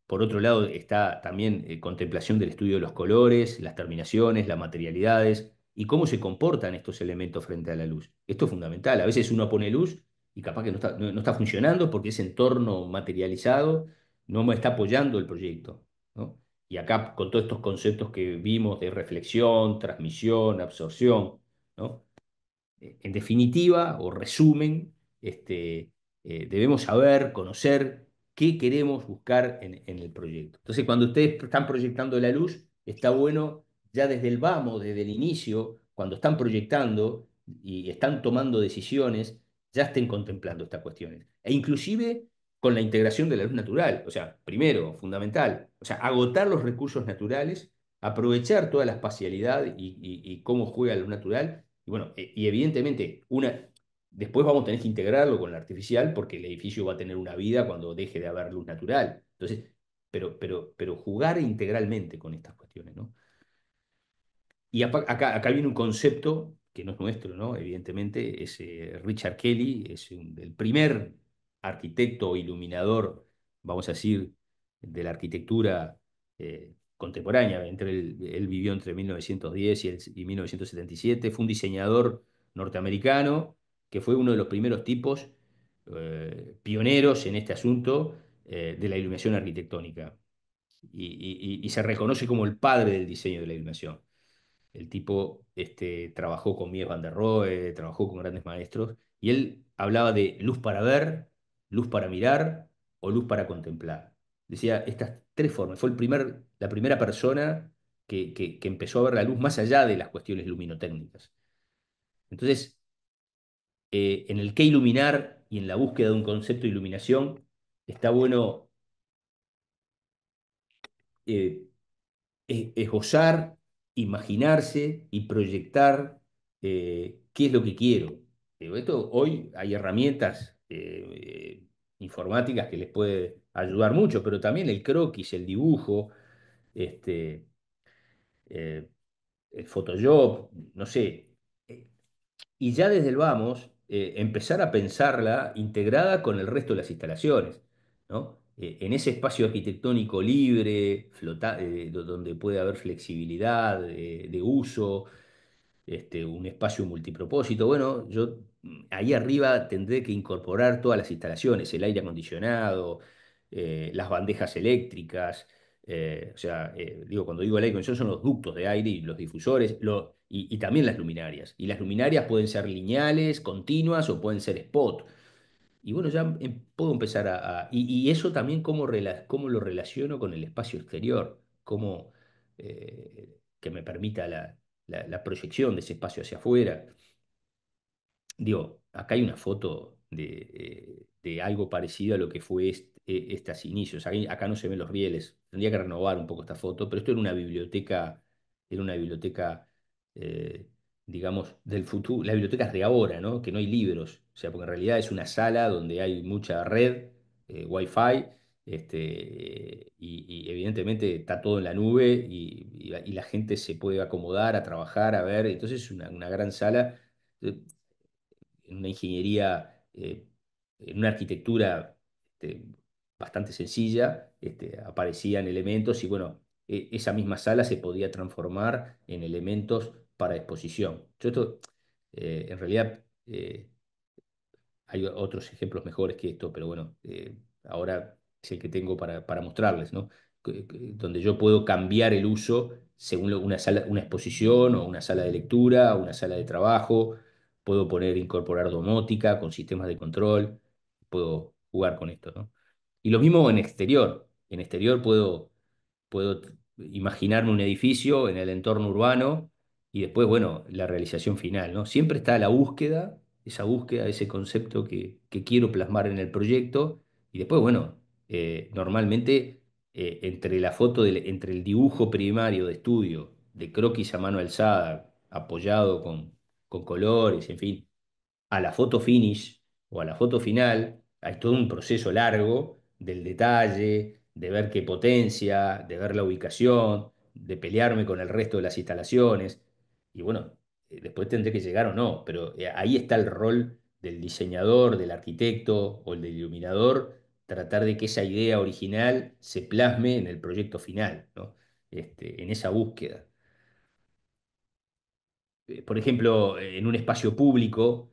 Speaker 1: por otro lado, está también contemplación del estudio de los colores, las terminaciones, las materialidades y cómo se comportan estos elementos frente a la luz. Esto es fundamental. A veces uno pone luz y capaz que no está funcionando porque ese entorno materializado no me está apoyando el proyecto, ¿no? Y acá, con todos estos conceptos que vimos de reflexión, transmisión, absorción, ¿no? En definitiva, o resumen, debemos saber, conocer qué queremos buscar en el proyecto. Entonces, cuando ustedes están proyectando la luz, está bueno ya desde el vamos, desde el inicio, cuando están proyectando y están tomando decisiones, ya estén contemplando estas cuestiones. E inclusive con la integración de la luz natural. O sea, primero, fundamental, o sea, agotar los recursos naturales, aprovechar toda la espacialidad y cómo juega la luz natural, y bueno, y evidentemente, después vamos a tener que integrarlo con la artificial porque el edificio va a tener una vida cuando deje de haber luz natural. Entonces, pero jugar integralmente con estas cuestiones, ¿no? Y acá viene un concepto que no es nuestro, ¿no? Evidentemente, es Richard Kelly, es el primer arquitecto o iluminador, vamos a decir, de la arquitectura contemporánea. Él vivió entre 1910 y 1977, fue un diseñador norteamericano que fue uno de los primeros tipos pioneros en este asunto de la iluminación arquitectónica y se reconoce como el padre del diseño de la iluminación. El tipo trabajó con Mies van der Rohe, trabajó con grandes maestros, y él hablaba de luz para ver, luz para mirar o luz para contemplar. Decía estas tres formas. Fue la primera persona que empezó a ver la luz más allá de las cuestiones luminotécnicas. Entonces, en el qué iluminar y en la búsqueda de un concepto de iluminación, está bueno eh, esbozar, imaginarse y proyectar qué es lo que quiero. Esto, hoy hay herramientas informáticas que les puede ayudar mucho, pero también el croquis, el dibujo, este, eh, el Photoshop, no sé. Eh, y ya desde el vamos, empezar a pensarla integrada con el resto de las instalaciones, ¿no? En ese espacio arquitectónico libre, donde puede haber flexibilidad de uso, un espacio multipropósito. Bueno, yo ahí arriba tendré que incorporar todas las instalaciones, el aire acondicionado, las bandejas eléctricas, o sea, digo, cuando digo el aire acondicionado son los ductos de aire y los difusores, y también las luminarias. Y las luminarias pueden ser lineales, continuas o pueden ser spot. Y bueno, ya puedo empezar y eso también cómo lo relaciono con el espacio exterior, cómo que me permita la proyección de ese espacio hacia afuera. Digo, acá hay una foto de algo parecido a lo que fue estos inicios. Acá no se ven los rieles. Tendría que renovar un poco esta foto, pero esto era una biblioteca, eh, digamos, del futuro, las bibliotecas de ahora, ¿no? Que no hay libros. O sea, porque en realidad es una sala donde hay mucha red, Wi-Fi, y evidentemente está todo en la nube y la gente se puede acomodar, a trabajar, a ver. Entonces es una gran sala. Eh, en una ingeniería, en una arquitectura bastante sencilla, aparecían elementos y bueno, esa misma sala se podía transformar en elementos para exposición. Yo esto, en realidad, hay otros ejemplos mejores que esto, pero bueno, ahora es el que tengo para mostrarles, ¿no? Donde yo puedo cambiar el uso según una sala, una exposición o una sala de lectura, o una sala de trabajo. Puedo incorporar domótica con sistemas de control, puedo jugar con esto, ¿no? Y lo mismo en exterior. En exterior puedo imaginarme un edificio en el entorno urbano y después, bueno, la realización final, ¿no? Siempre está esa búsqueda, ese concepto que quiero plasmar en el proyecto y después, bueno, normalmente entre la foto, entre el dibujo primario de estudio, de croquis a mano alzada, apoyado con colores, en fin, a la foto finish o a la foto final, hay todo un proceso largo del detalle, de ver qué potencia, de ver la ubicación, de pelearme con el resto de las instalaciones. Y bueno, después tendré que llegar o no, pero ahí está el rol del diseñador, del arquitecto o el del iluminador, tratar de que esa idea original se plasme en el proyecto final, ¿no? En esa búsqueda. Por ejemplo, en un espacio público,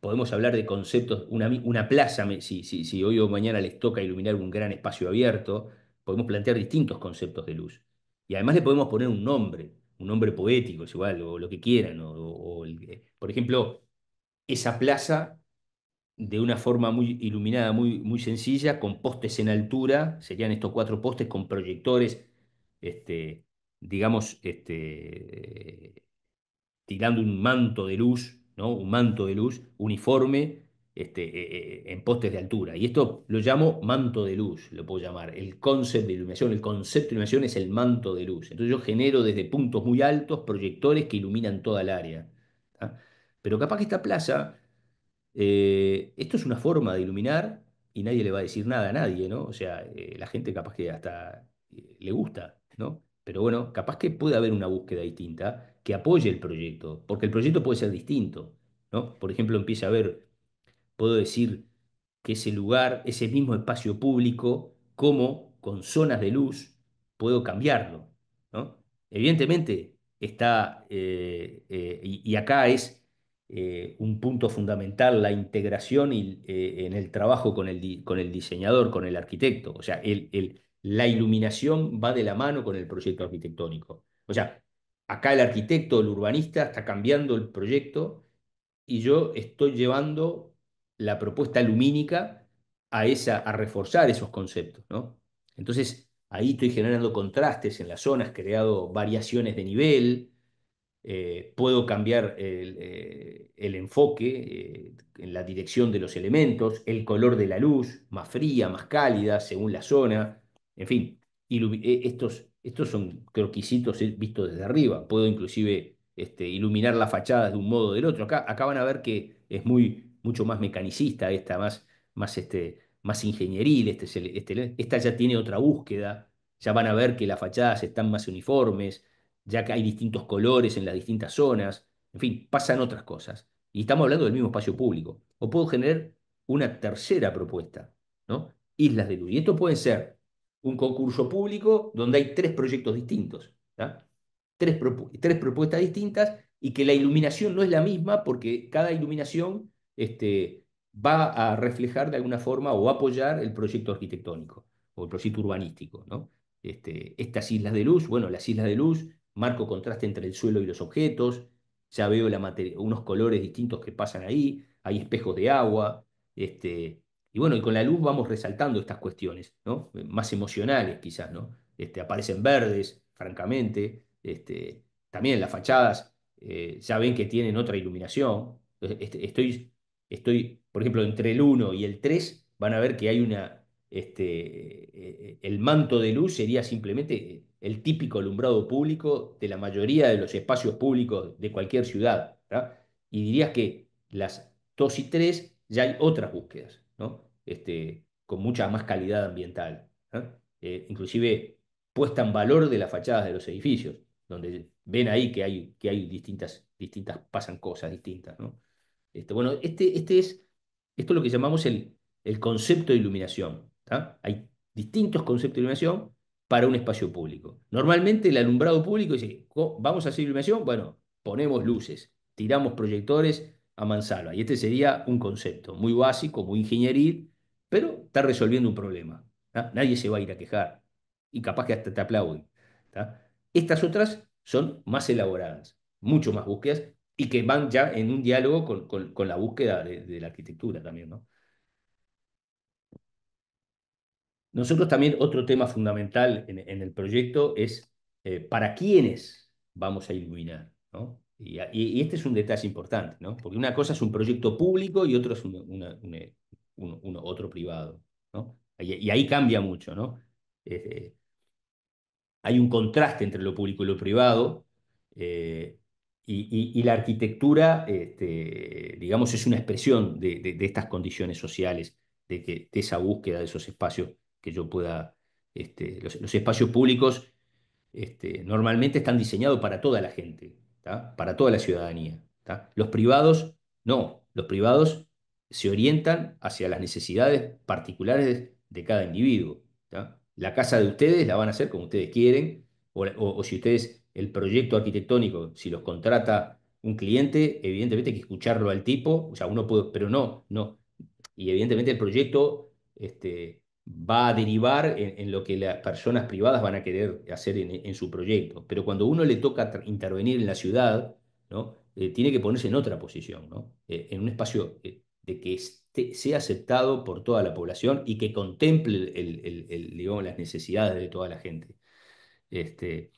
Speaker 1: podemos hablar de conceptos, una plaza, si hoy o mañana les toca iluminar un gran espacio abierto, podemos plantear distintos conceptos de luz. Y además le podemos poner un nombre poético, es igual, o lo que quieran. Por ejemplo, esa plaza de una forma muy iluminada, muy sencilla, con postes en altura, serían estos cuatro postes con proyectores, este, digamos, tirando un manto de luz, ¿no? Un manto de luz uniforme en postes de altura. Y esto lo llamo manto de luz, lo puedo llamar. El concepto de iluminación, el concepto de iluminación es el manto de luz. Entonces yo genero desde puntos muy altos proyectores que iluminan toda el área. ¿Tá? Pero capaz que esta plaza esto es una forma de iluminar y nadie le va a decir nada a nadie, ¿no? O sea, la gente capaz que hasta le gusta, ¿no? Pero bueno, capaz que puede haber una búsqueda distinta que apoye el proyecto, porque el proyecto puede ser distinto, ¿no? Por ejemplo, empieza a haber, puedo decir que ese lugar, ese mismo espacio público, como con zonas de luz, puedo cambiarlo, ¿no? Evidentemente está, y acá es un punto fundamental la integración en el trabajo con el diseñador, con el arquitecto. O sea, la iluminación va de la mano con el proyecto arquitectónico. O sea, acá el arquitecto, el urbanista, está cambiando el proyecto y yo estoy llevando la propuesta lumínica a reforzar esos conceptos, ¿no? Entonces, ahí estoy generando contrastes en las zonas, creado variaciones de nivel, puedo cambiar el enfoque en la dirección de los elementos, el color de la luz, más fría, más cálida, según la zona, en fin, estos son croquisitos vistos desde arriba. Puedo inclusive iluminar las fachadas de un modo o del otro. Acá van a ver que es mucho más mecanicista esta, más ingenieril. Esta ya tiene otra búsqueda. Ya van a ver que las fachadas están más uniformes, ya que hay distintos colores en las distintas zonas, en fin, pasan otras cosas. Y estamos hablando del mismo espacio público. O puedo generar una tercera propuesta, ¿no? Islas de luz. Y esto puede ser un concurso público donde hay tres proyectos distintos, ¿tá? Tres propuestas distintas y que la iluminación no es la misma porque cada iluminación va a reflejar de alguna forma o apoyar el proyecto arquitectónico o el proyecto urbanístico, ¿no? Estas islas de luz, bueno, las islas de luz, marco contraste entre el suelo y los objetos, ya veo unos colores distintos que pasan ahí, hay espejos de agua, y bueno, y con la luz vamos resaltando estas cuestiones, ¿no? Más emocionales quizás, ¿no? Aparecen verdes, francamente, también las fachadas ya ven que tienen otra iluminación. Por ejemplo, entre el uno y el 3 van a ver que hay el manto de luz sería simplemente el típico alumbrado público de la mayoría de los espacios públicos de cualquier ciudad, ¿tá? Y dirías que las 2 y 3 ya hay otras búsquedas, ¿no? Con mucha más calidad ambiental, ¿ah? Inclusive puesta en valor de las fachadas de los edificios, donde ven ahí que hay pasan cosas distintas, ¿no? Bueno, esto es lo que llamamos el concepto de iluminación, ¿tá? Hay distintos conceptos de iluminación para un espacio público. Normalmente el alumbrado público dice, ¿vamos a hacer iluminación? Bueno, ponemos luces, tiramos proyectores a mansalva. Y este sería un concepto muy básico, muy ingenieril, pero está resolviendo un problema, ¿tá? Nadie se va a ir a quejar y capaz que hasta te aplauden, ¿tá? Estas otras son más elaboradas, mucho más búsquedas y que van ya en un diálogo con la búsqueda de la arquitectura también, ¿no? Nosotros también otro tema fundamental en el proyecto es para quiénes vamos a iluminar, ¿no? Y este es un detalle importante, ¿no? Porque una cosa es un proyecto público y otro es otro privado, ¿no? Y ahí cambia mucho, ¿no? Eh, Hay un contraste entre lo público y lo privado, eh, y la arquitectura, digamos, es una expresión de estas condiciones sociales, de esa búsqueda de esos espacios que yo pueda, los espacios públicos normalmente están diseñados para toda la gente, ¿tá? Para toda la ciudadanía, ¿tá? Los privados no, los privados se orientan hacia las necesidades particulares de cada individuo, ¿tá? La casa de ustedes la van a hacer como ustedes quieren, o si ustedes, el proyecto arquitectónico, si los contrata un cliente, evidentemente hay que escucharlo al tipo, o sea, uno puede, pero no. Y evidentemente el proyecto va a derivar en lo que las personas privadas van a querer hacer en su proyecto. Pero cuando uno le toca intervenir en la ciudad, ¿no? Tiene que ponerse en otra posición, ¿no? En un espacio de que sea aceptado por toda la población y que contemple digamos, las necesidades de toda la gente. Este,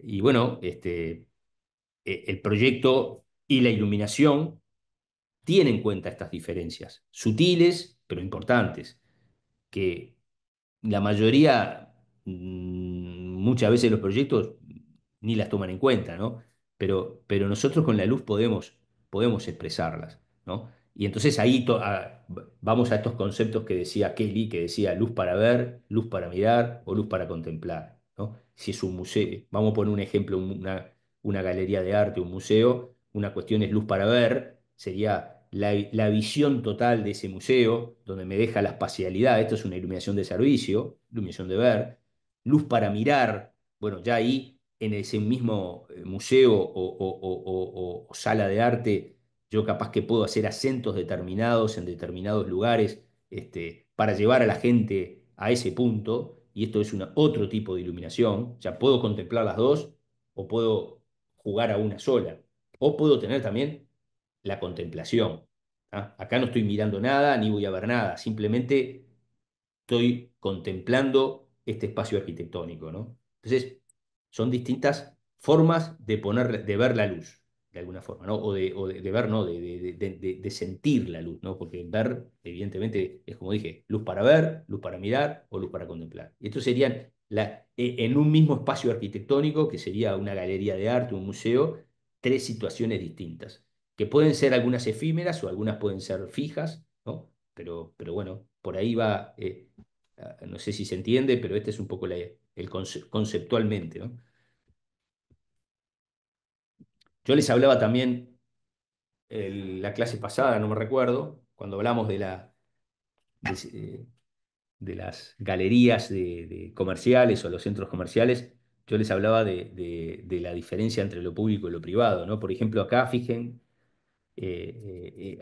Speaker 1: y bueno, el proyecto y la iluminación tienen en cuenta estas diferencias, sutiles pero importantes, que la mayoría, muchas veces los proyectos ni las toman en cuenta, ¿no? Pero nosotros con la luz podemos expresarlas, ¿no? Y entonces ahí vamos a estos conceptos que decía Kelly, que decía luz para ver, luz para mirar o luz para contemplar, ¿no? Si es un museo, vamos a poner un ejemplo, una galería de arte, un museo, una cuestión es luz para ver, sería la visión total de ese museo, donde me deja la espacialidad, esto es una iluminación de servicio, iluminación de ver, luz para mirar, bueno, ya ahí en ese mismo museo o sala de arte, yo capaz que puedo hacer acentos determinados en determinados lugares para llevar a la gente a ese punto, y esto es otro tipo de iluminación, ya puedo contemplar las dos o puedo jugar a una sola, o puedo tener también la contemplación. ¿tá? Acá no estoy mirando nada ni voy a ver nada, simplemente estoy contemplando este espacio arquitectónico, ¿no? Entonces, son distintas formas de ver la luz, de alguna forma, ¿no? O de ver, no, de sentir la luz, ¿no? Porque ver, evidentemente, es como dije, luz para ver, luz para mirar o luz para contemplar. Y estos serían en un mismo espacio arquitectónico, que sería una galería de arte, un museo, tres situaciones distintas, que pueden ser algunas efímeras o algunas pueden ser fijas, ¿no? Pero bueno, por ahí va, no sé si se entiende, pero este es un poco conceptualmente, ¿no? Yo les hablaba también la clase pasada, no me recuerdo, cuando hablamos de, de las galerías comerciales o los centros comerciales, yo les hablaba de la diferencia entre lo público y lo privado, ¿no? Por ejemplo, acá,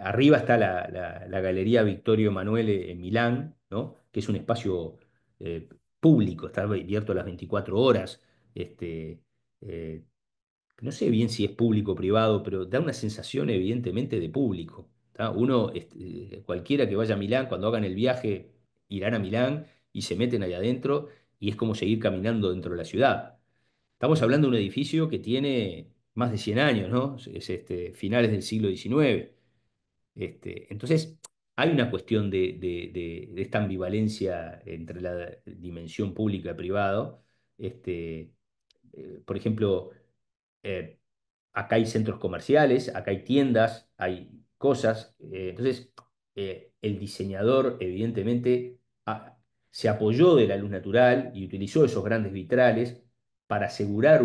Speaker 1: arriba está la Galería Vittorio Emanuele en Milán, ¿no? Que es un espacio eh, público, está abierto a las 24 horas. Este, eh, no sé bien si es público o privado, pero da una sensación evidentemente de público. ¿Tá? Cualquiera que vaya a Milán, cuando hagan el viaje, irán a Milán y se meten ahí adentro y es como seguir caminando dentro de la ciudad. Estamos hablando de un edificio que tiene más de 100 años, ¿no? Finales del siglo XIX. Entonces, hay una cuestión de esta ambivalencia entre la dimensión pública y privado. Este, por ejemplo, eh, acá hay centros comerciales, acá hay tiendas, hay cosas. Entonces, el diseñador, evidentemente, se apoyó de la luz natural y utilizó esos grandes vitrales para asegurar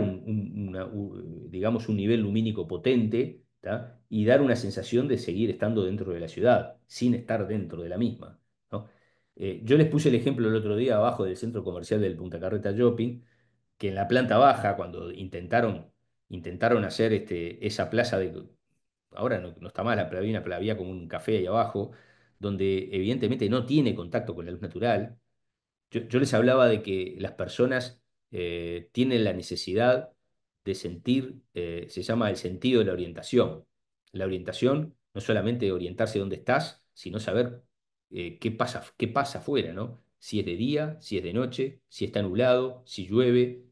Speaker 1: digamos, un nivel lumínico potente, ¿tá? Y dar una sensación de seguir estando dentro de la ciudad, sin estar dentro de la misma, ¿no? Yo les puse el ejemplo el otro día abajo del centro comercial del Punta Carreta Shopping, que en la planta baja, cuando intentaron hacer esa plaza ahora no está mala, pero había como un café ahí abajo, donde evidentemente no tiene contacto con la luz natural. Yo les hablaba de que las personas tienen la necesidad de sentir, se llama el sentido de la orientación. La orientación no es solamente orientarse dónde estás, sino saber qué pasa afuera, ¿no? Si es de día, si es de noche, si está nublado, si llueve,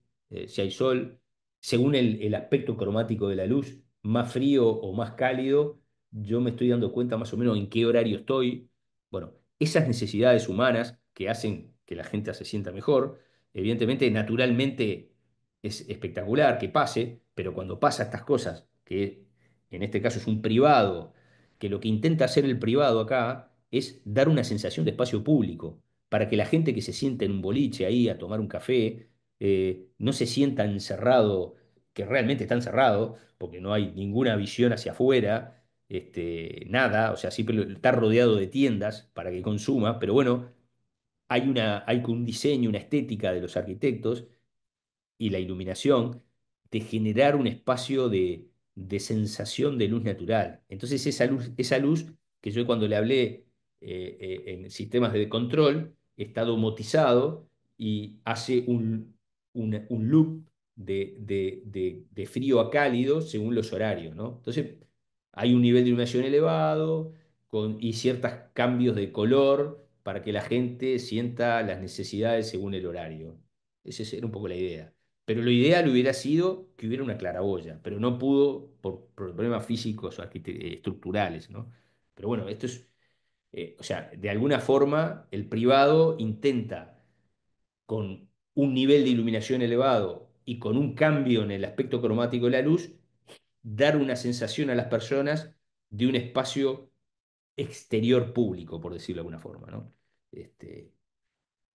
Speaker 1: si hay sol. Según el aspecto cromático de la luz, más frío o más cálido, yo me estoy dando cuenta más o menos en qué horario estoy. Bueno, esas necesidades humanas que hacen que la gente se sienta mejor, evidentemente, naturalmente es espectacular que pase, pero cuando pasa estas cosas, que en este caso es un privado, que lo que intenta hacer el privado acá es dar una sensación de espacio público, para que la gente que se sienta en un boliche ahí a tomar un café, no se sienta encerrado, que realmente está encerrado, porque no hay ninguna visión hacia afuera, nada, o sea, siempre está rodeado de tiendas para que consuma, pero bueno, hay un diseño, una estética de los arquitectos y la iluminación de generar un espacio de sensación de luz natural. Entonces esa luz que yo cuando le hablé en sistemas de control, está domotizado y hace un loop de frío a cálido según los horarios, ¿no? Entonces hay un nivel de iluminación elevado y ciertos cambios de color para que la gente sienta las necesidades según el horario. Esa era un poco la idea. Pero lo ideal hubiera sido que hubiera una claraboya, pero no pudo por problemas físicos o estructurales, ¿no? Pero bueno, esto es, o sea, de alguna forma el privado intenta con un nivel de iluminación elevado y con un cambio en el aspecto cromático de la luz, dar una sensación a las personas de un espacio exterior público, por decirlo de alguna forma, ¿no? Este,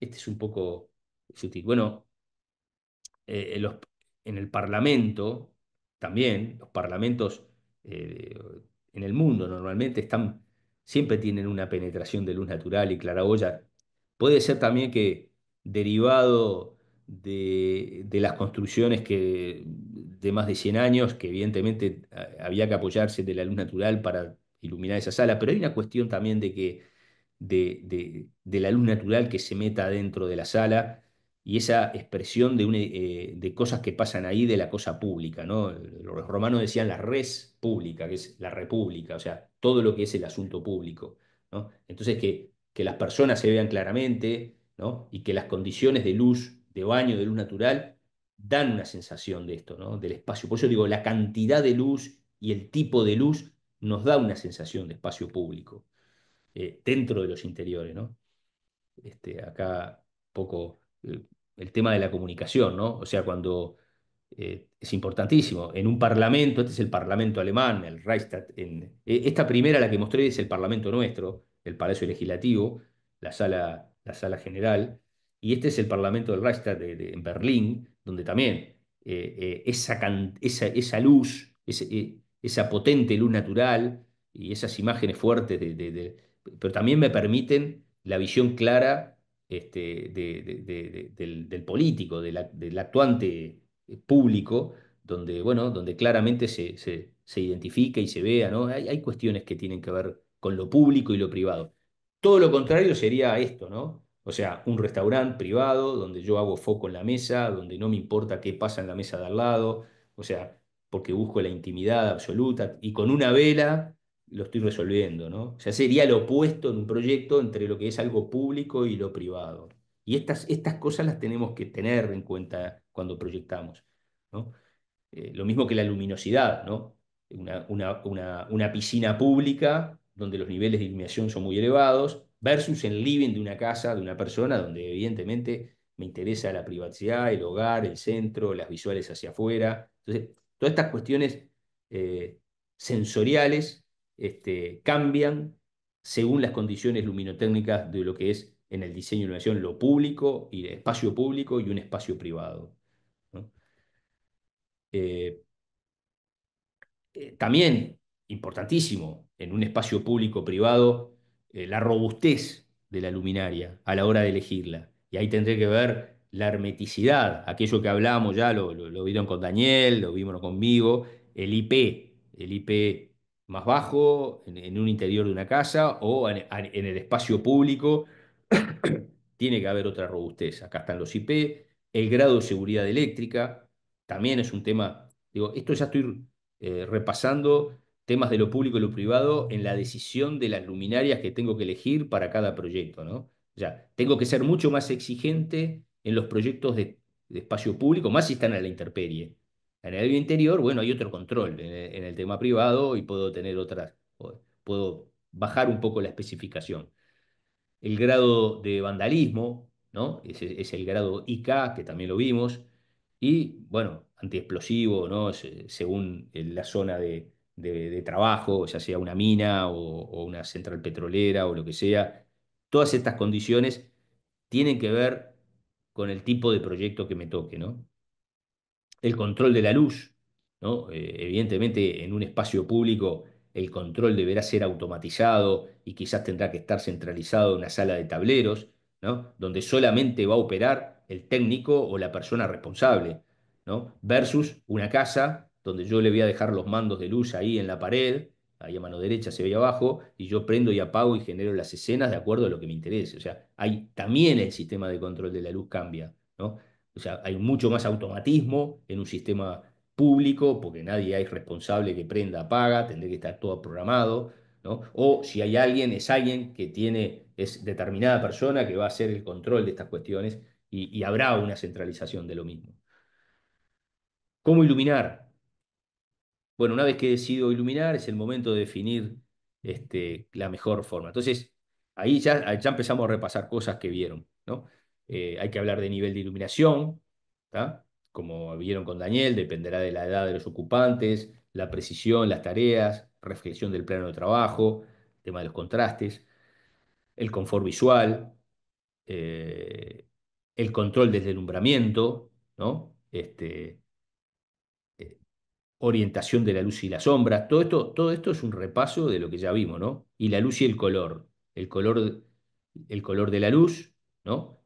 Speaker 1: este es un poco sutil. Bueno, eh, los- en el Parlamento, también, los parlamentos eh, en el mundo normalmente siempre tienen una penetración de luz natural y claraboya. Puede ser también que derivado de las construcciones de más de 100 años, que evidentemente había que apoyarse de la luz natural para iluminar esa sala, pero hay una cuestión también de la luz natural que se meta dentro de la sala y esa expresión de cosas que pasan ahí de la cosa pública, ¿no? Los romanos decían la res pública, que es la república, o sea, todo lo que es el asunto público, ¿no? Entonces, que las personas se vean claramente, ¿no? Y que las condiciones de luz, de baño, de luz natural, dan una sensación de esto, ¿no? Del espacio. Por eso digo, la cantidad de luz y el tipo de luz nos da una sensación de espacio público dentro de los interiores, ¿no? Acá poco el tema de la comunicación, ¿no? O sea, cuando es importantísimo, en un parlamento, este es el parlamento alemán, el Reichstag, esta primera, la que mostré, es el parlamento nuestro, el Palacio Legislativo, la sala general, y este es el parlamento del Reichstag en Berlín, donde también esa luz, esa potente luz natural y esas imágenes fuertes pero también me permiten la visión clara del político, del actuante público, donde, bueno, donde claramente se identifica y se vea, ¿no? Hay cuestiones que tienen que ver con lo público y lo privado. Todo lo contrario sería esto, ¿no? O sea, un restaurante privado donde yo hago foco en la mesa, donde no me importa qué pasa en la mesa de al lado, o sea, porque busco la intimidad absoluta y con una vela lo estoy resolviendo, ¿no? O sea, sería lo opuesto en un proyecto entre lo que es algo público y lo privado. Y estas cosas las tenemos que tener en cuenta cuando proyectamos, ¿no? Lo mismo que la luminosidad, ¿no? Una piscina pública donde los niveles de iluminación son muy elevados versus el living de una casa, de una persona, donde evidentemente me interesa la privacidad, el hogar, el centro, las visuales hacia afuera. Entonces, todas estas cuestiones eh, sensoriales cambian según las condiciones luminotécnicas de lo que es en el diseño de iluminación lo público y el espacio público y un espacio privado, ¿no? Eh, También, importantísimo, en un espacio público-privado, la robustez de la luminaria a la hora de elegirla. Y ahí tendré que ver la hermeticidad, aquello que hablamos ya, lo vieron con Daniel, lo vimos conmigo, el IP más bajo en un interior de una casa o en el espacio público tiene que haber otra robustez. Acá están los IP, el grado de seguridad eléctrica, también es un tema, digo, esto ya estoy repasando temas de lo público y lo privado en la decisión de las luminarias que tengo que elegir para cada proyecto, ¿no? O sea, tengo que ser mucho más exigente en los proyectos de espacio público, más si están a la intemperie. En el interior, bueno, hay otro control en el tema privado y puedo tener otras, puedo bajar un poco la especificación. El grado de vandalismo, ¿no? Es el grado IK, que también lo vimos, y bueno, antiexplosivo, ¿no? Según la zona de trabajo, ya sea una mina o una central petrolera o lo que sea, todas estas condiciones tienen que ver con el tipo de proyecto que me toque, ¿no? El control de la luz, ¿no? Evidentemente, en un espacio público el control deberá ser automatizado y quizás tendrá que estar centralizado en una sala de tableros, ¿no? Donde solamente va a operar el técnico o la persona responsable, ¿no? Versus una casa donde yo le voy a dejar los mandos de luz ahí en la pared, ahí a mano derecha se ve abajo, y yo prendo y apago y genero las escenas de acuerdo a lo que me interese. O sea, también el sistema de control de la luz cambia, ¿no? O sea, hay mucho más automatismo en un sistema público, porque nadie hay responsable que prenda, apaga, tendría que estar todo programado, ¿no? O si hay alguien, es alguien que es determinada persona que va a hacer el control de estas cuestiones y habrá una centralización de lo mismo. ¿Cómo iluminar? Bueno, una vez que decido iluminar, es el momento de definir la mejor forma. Entonces, ahí ya empezamos a repasar cosas que vieron, ¿no? Hay que hablar de nivel de iluminación, ¿tá? Como vieron con Daniel, dependerá de la edad de los ocupantes, la precisión, las tareas, reflexión del plano de trabajo, tema de los contrastes, el confort visual, eh, el control del deslumbramiento, ¿no? Eh, Orientación de la luz y la sombra. Todo esto es un repaso de lo que ya vimos, ¿no? Y la luz y el color. El color de la luz, ¿no?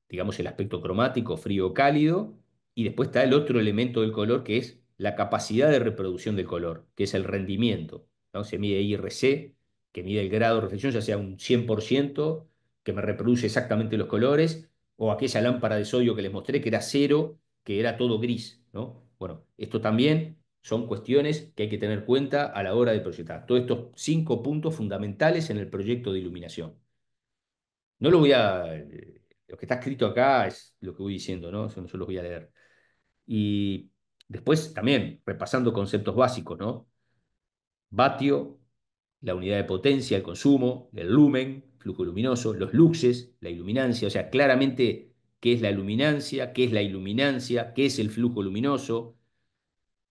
Speaker 1: Digamos el aspecto cromático, frío o cálido. Y después está el otro elemento del color que es la capacidad de reproducción del color, que es el rendimiento, ¿no? Se mide IRC, que mide el grado de reflexión, ya sea un 100%, que me reproduce exactamente los colores, O aquella lámpara de sodio que les mostré, que era cero, que era todo gris, ¿no? Bueno, esto también son cuestiones que hay que tener en cuenta a la hora de proyectar. Todos estos 5 puntos fundamentales en el proyecto de iluminación. No lo voy a... Lo que está escrito acá es lo que voy diciendo, ¿no? Eso no se los voy a leer. Y después también, repasando conceptos básicos, ¿no? Vatio, la unidad de potencia, el consumo, el lumen, flujo luminoso, los luxes, la iluminancia, o sea, claramente qué es la luminancia, qué es la iluminancia, qué es el flujo luminoso,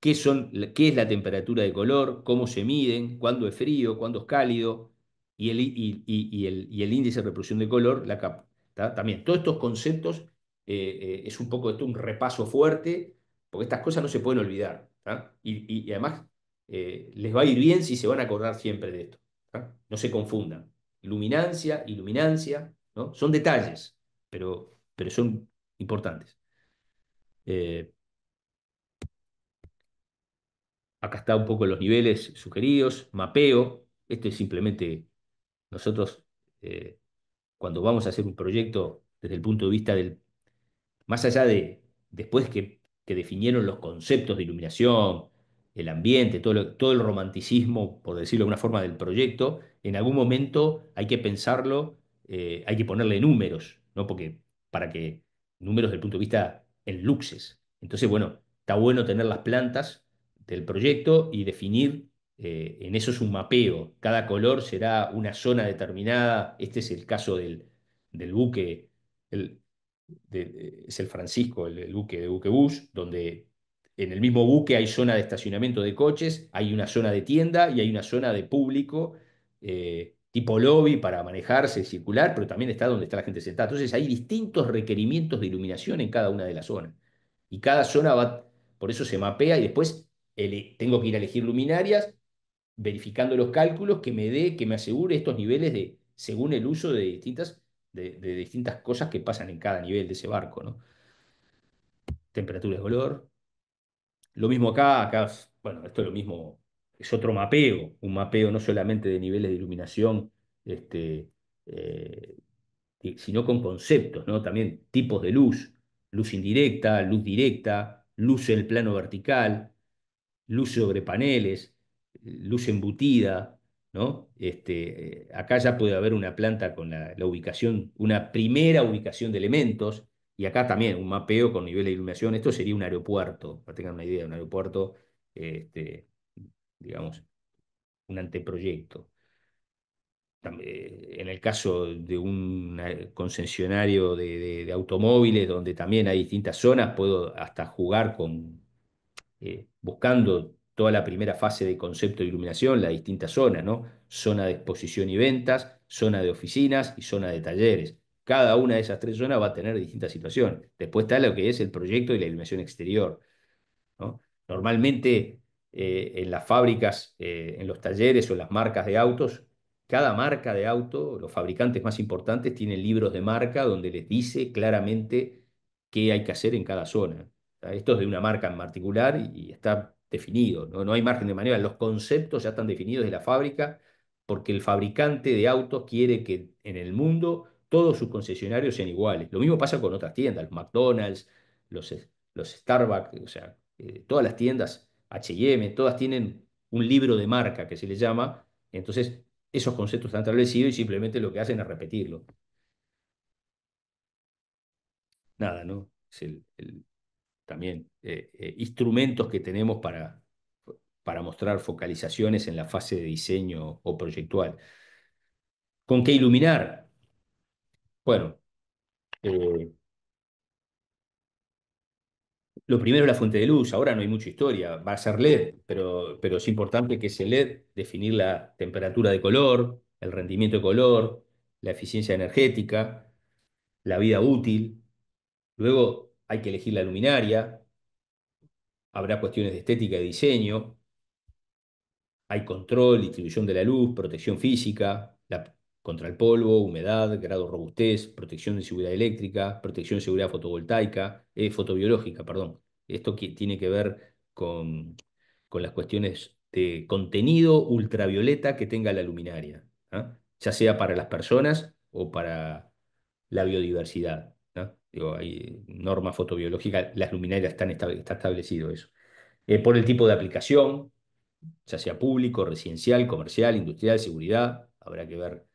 Speaker 1: qué es la temperatura de color, cómo se miden, cuándo es frío, cuándo es cálido, y el índice de reproducción de color, la capa. ¿Tá? También, todos estos conceptos es un poco esto, un repaso fuerte, porque estas cosas no se pueden olvidar. ¿Tá? Y además les va a ir bien si se van a acordar siempre de esto. ¿Tá? No se confundan. Luminancia, iluminancia, ¿no? Son detalles, pero son importantes. Eh, Acá está un poco los niveles sugeridos, mapeo. Esto es simplemente nosotros, cuando vamos a hacer un proyecto desde el punto de vista del, más allá de, después que definieron los conceptos de iluminación, el ambiente, todo el romanticismo, por decirlo de alguna forma, del proyecto, en algún momento hay que pensarlo, hay que ponerle números, ¿no? Porque para que, números desde el punto de vista en luxes. Entonces, bueno, está bueno tener las plantas del proyecto y definir, en eso es un mapeo. Cada color será una zona determinada. Este es el caso del buque. El, es el Francisco, el buque de Buquebús, donde en el mismo buque hay zona de estacionamiento de coches, hay una zona de tienda y hay una zona de público, tipo lobby para manejarse y circular, pero también está donde está la gente sentada. Entonces hay distintos requerimientos de iluminación en cada una de las zonas. Y cada zona va, por eso se mapea y después tengo que ir a elegir luminarias verificando los cálculos que me dé, que me asegure estos niveles de, según el uso de distintas cosas que pasan en cada nivel de ese barco, ¿no? Temperatura de color. Lo mismo acá, bueno, esto es lo mismo, es otro mapeo, un mapeo no solamente de niveles de iluminación, este, eh, sino con conceptos, ¿no? También tipos de luz, luz indirecta, luz directa, luz en el plano vertical, luz sobre paneles, luz embutida, ¿no? Acá ya puede haber una planta con la ubicación, una primera ubicación de elementos, y acá también un mapeo con nivel de iluminación. Esto sería un aeropuerto, para que tengan una idea, un aeropuerto, este, digamos, un anteproyecto. En el caso de un concesionario de automóviles, donde también hay distintas zonas, puedo hasta jugar con buscando toda la primera fase de concepto de iluminación, las distintas zonas, ¿no? Zona de exposición y ventas, zona de oficinas y zona de talleres. Cada una de esas 3 zonas va a tener distintas situaciones. Después está lo que es el proyecto y la iluminación exterior, ¿no? Normalmente en las fábricas, en los talleres o en las marcas de autos, cada marca de auto, los fabricantes más importantes tienen libros de marca donde les dice claramente qué hay que hacer en cada zona. O sea, esto es de una marca en particular y está definido, ¿no? No hay margen de maniobra. Los conceptos ya están definidos de la fábrica porque el fabricante de autos quiere que en el mundo todos sus concesionarios sean iguales. Lo mismo pasa con otras tiendas, los McDonald's, los, los Starbucks, o sea, todas las tiendas, H&M, todas tienen un libro de marca que se le llama, entonces esos conceptos están establecidos y simplemente lo que hacen es repetirlo. Nada, ¿no? Es también instrumentos que tenemos para mostrar focalizaciones en la fase de diseño o proyectual. ¿Con qué iluminar? Bueno, eh, lo primero es la fuente de luz. Ahora no hay mucha historia, va a ser LED, pero es importante que ese LED, definir la temperatura de color, el rendimiento de color, la eficiencia energética, la vida útil. Luego hay que elegir la luminaria, habrá cuestiones de estética y diseño, hay control, distribución de la luz, protección física, contra el polvo, humedad, grado de robustez, protección de seguridad eléctrica, protección de seguridad fotovoltaica, fotobiológica, perdón. Esto tiene que ver con las cuestiones de contenido ultravioleta que tenga la luminaria, ¿ah? Ya sea para las personas o para la biodiversidad, ¿ah? Digo, hay norma fotobiológica, las luminarias está establecido eso. Por el tipo de aplicación, ya sea público, residencial, comercial, industrial, seguridad, habrá que ver.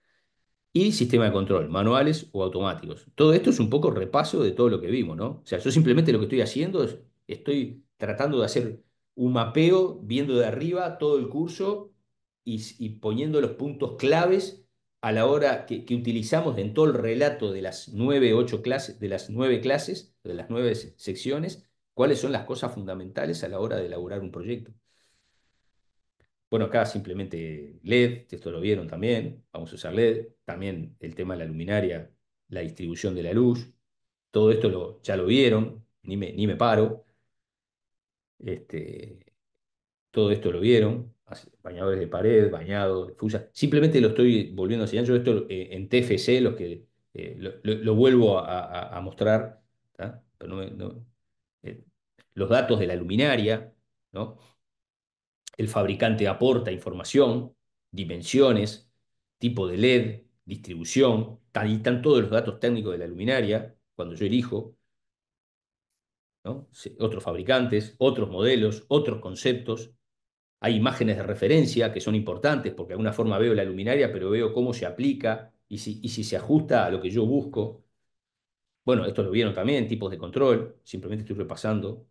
Speaker 1: Y sistema de control, manuales o automáticos. Todo esto es un poco repaso de todo lo que vimos, ¿no? O sea, yo simplemente lo que estoy haciendo es, estoy tratando de hacer un mapeo, viendo de arriba todo el curso y poniendo los puntos claves a la hora que utilizamos en todo el relato de las 9, 8 clases, de las 9 clases, de las 9 secciones, cuáles son las cosas fundamentales a la hora de elaborar un proyecto. Bueno, acá simplemente LED, esto lo vieron también, vamos a usar LED, también el tema de la luminaria, la distribución de la luz, todo esto ya lo vieron, ni me paro, este, todo esto lo vieron, bañadores de pared, bañado, fusa, simplemente lo estoy volviendo a enseñar, yo esto en TFC lo vuelvo a mostrar, ¿tá? Pero eh, los datos de la luminaria, ¿no? El fabricante aporta información, dimensiones, tipo de LED, distribución, ahí están todos los datos técnicos de la luminaria, cuando yo elijo, ¿no? Otros fabricantes, otros modelos, otros conceptos. Hay imágenes de referencia que son importantes porque de alguna forma veo la luminaria, pero veo cómo se aplica y si se ajusta a lo que yo busco. Bueno, esto lo vieron también, tipos de control, simplemente estoy repasando.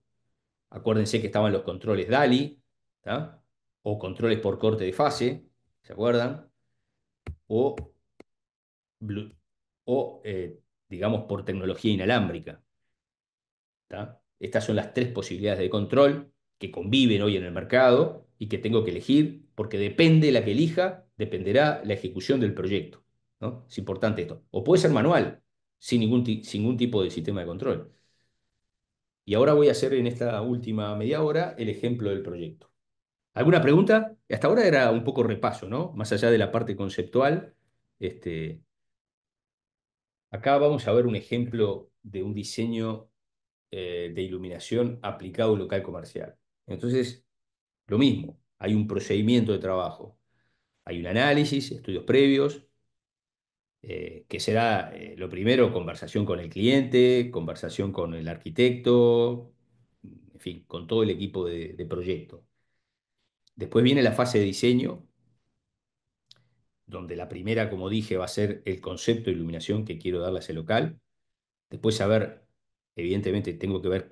Speaker 1: Acuérdense que estaban los controles DALI, ¿tá? O controles por corte de fase, ¿se acuerdan? O, o digamos, por tecnología inalámbrica, ¿tá? Estas son las tres posibilidades de control que conviven hoy en el mercado y que tengo que elegir, porque depende la que elija, dependerá la ejecución del proyecto, ¿no? Es importante esto. O puede ser manual, sin ningún tipo de sistema de control. Y ahora voy a hacer en esta última media hora el ejemplo del proyecto. ¿Alguna pregunta? Hasta ahora era un poco repaso, ¿no? Más allá de la parte conceptual, este, acá vamos a ver un ejemplo de un diseño de iluminación aplicado a un local comercial. Entonces, lo mismo, hay un procedimiento de trabajo, hay un análisis, estudios previos, que será lo primero, conversación con el cliente, conversación con el arquitecto, en fin, con todo el equipo de proyecto. Después viene la fase de diseño, donde la primera, como dije, va a ser el concepto de iluminación que quiero darle a ese local. Después saber, evidentemente, tengo que ver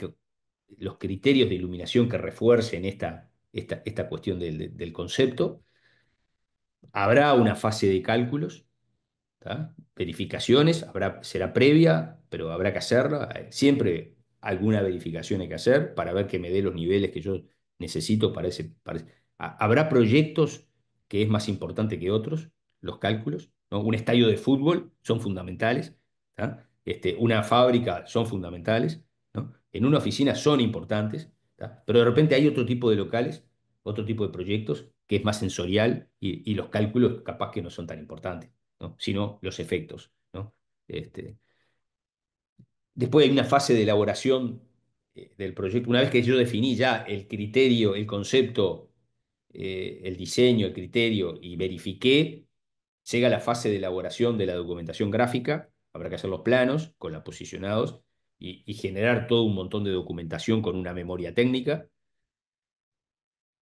Speaker 1: los criterios de iluminación que refuercen esta cuestión del concepto. Habrá una fase de cálculos, ¿tá? Verificaciones, será previa, pero habrá que hacerla. Siempre alguna verificación hay que hacer para ver que me dé los niveles que yo necesito Habrá proyectos que es más importante que otros, los cálculos, ¿no? Un estadio de fútbol son fundamentales, ¿tá? Una fábrica son fundamentales, ¿no? En una oficina son importantes, ¿tá? Pero de repente hay otro tipo de locales, otro tipo de proyectos que es más sensorial y los cálculos capaz que no son tan importantes, ¿no? Sino los efectos, ¿no? Este, Después hay una fase de elaboración del proyecto. Una vez que yo definí ya el criterio, el concepto, el diseño, el criterio y verifiqué, llega la fase de elaboración de la documentación gráfica. Habrá que hacer los planos con los posicionados y generar todo un montón de documentación con una memoria técnica.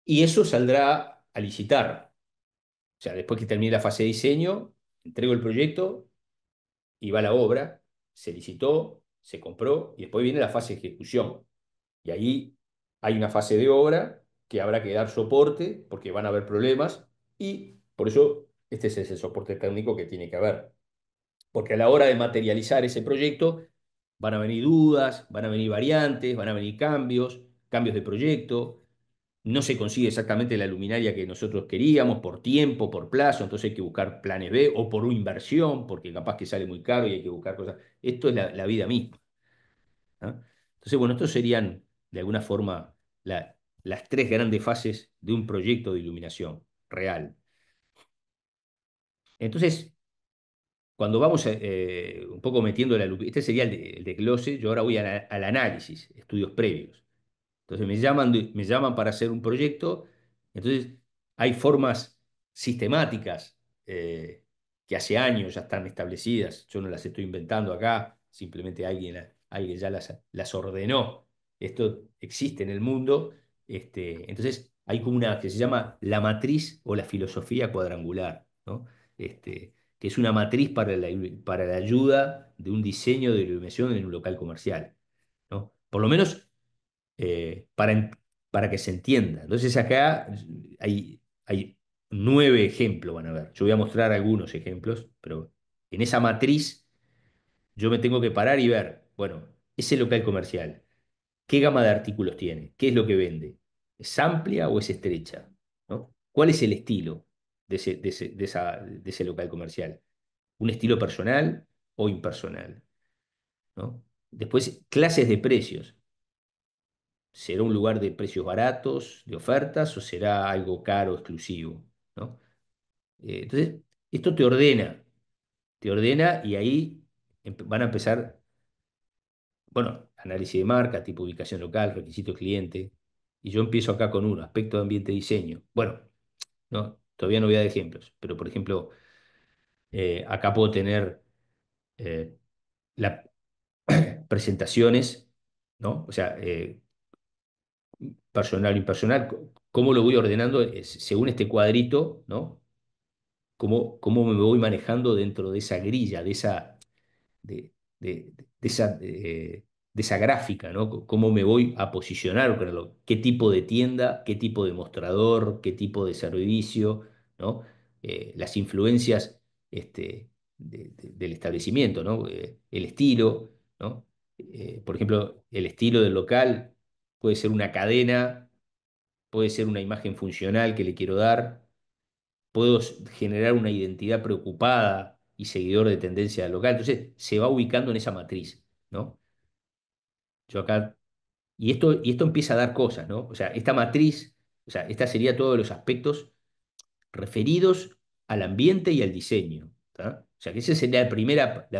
Speaker 1: Y eso saldrá a licitar. O sea, después que termine la fase de diseño, entrego el proyecto y va la obra, se licitó, se compró y después viene la fase de ejecución. Y ahí hay una fase de obra que habrá que dar soporte porque van a haber problemas y por eso este es el soporte técnico que tiene que haber. Porque a la hora de materializar ese proyecto van a venir dudas, van a venir variantes, van a venir cambios de proyecto, no se consigue exactamente la luminaria que nosotros queríamos por tiempo, por plazo, entonces hay que buscar planes B o por una inversión, porque capaz que sale muy caro y hay que buscar cosas. Esto es la vida misma, ¿no? Entonces, bueno, estos serían de alguna forma las tres grandes fases de un proyecto de iluminación real. Entonces, cuando vamos un poco metiendo este sería el desglose, yo ahora voy al análisis, estudios previos. Entonces me llaman para hacer un proyecto, entonces hay formas sistemáticas que hace años ya están establecidas, yo no las estoy inventando acá, simplemente alguien alguien ya las ordenó. Esto existe en el mundo. Entonces, hay como una que se llama la matriz o la filosofía cuadrangular, ¿no? Que es una matriz para la ayuda de un diseño de iluminación en un local comercial, ¿no? Por lo menos eh, para, en- para que se entienda. Entonces acá hay 9 ejemplos, van a ver. Yo voy a mostrar algunos ejemplos, pero en esa matriz yo me tengo que parar y ver, bueno, ese local comercial, ¿qué gama de artículos tiene? ¿Qué es lo que vende? ¿Es amplia o es estrecha? ¿No? ¿Cuál es el estilo de ese local comercial? ¿Un estilo personal o impersonal? ¿No? Después, clases de precios. ¿Será un lugar de precios baratos, de ofertas, o será algo caro, exclusivo? ¿No? Entonces, esto te ordena y ahí van a empezar, bueno, análisis de marca, tipo ubicación local, requisito cliente, y yo empiezo acá con uno, aspecto de ambiente diseño. Bueno, no, todavía no voy a dar ejemplos, pero por ejemplo, acá puedo tener eh, las presentaciones, ¿no? O sea, personal, impersonal, cómo lo voy ordenando según este cuadrito, ¿no? Cómo me voy manejando dentro de esa grilla, de, de esa gráfica, ¿no? Cómo me voy a posicionar, qué tipo de tienda, qué tipo de mostrador, qué tipo de servicio, ¿no? Las influencias del establecimiento, ¿no? El estilo, ¿no? Por ejemplo, el estilo del local puede ser una cadena, puede ser una imagen funcional que le quiero dar, puedo generar una identidad preocupada y seguidor de tendencia local. Entonces se va ubicando en esa matriz, ¿no? Yo acá, y esto empieza a dar cosas, ¿no? O sea, esta matriz, o sea, esta sería todos los aspectos referidos al ambiente y al diseño. ¿Tá? O sea, que esa sería la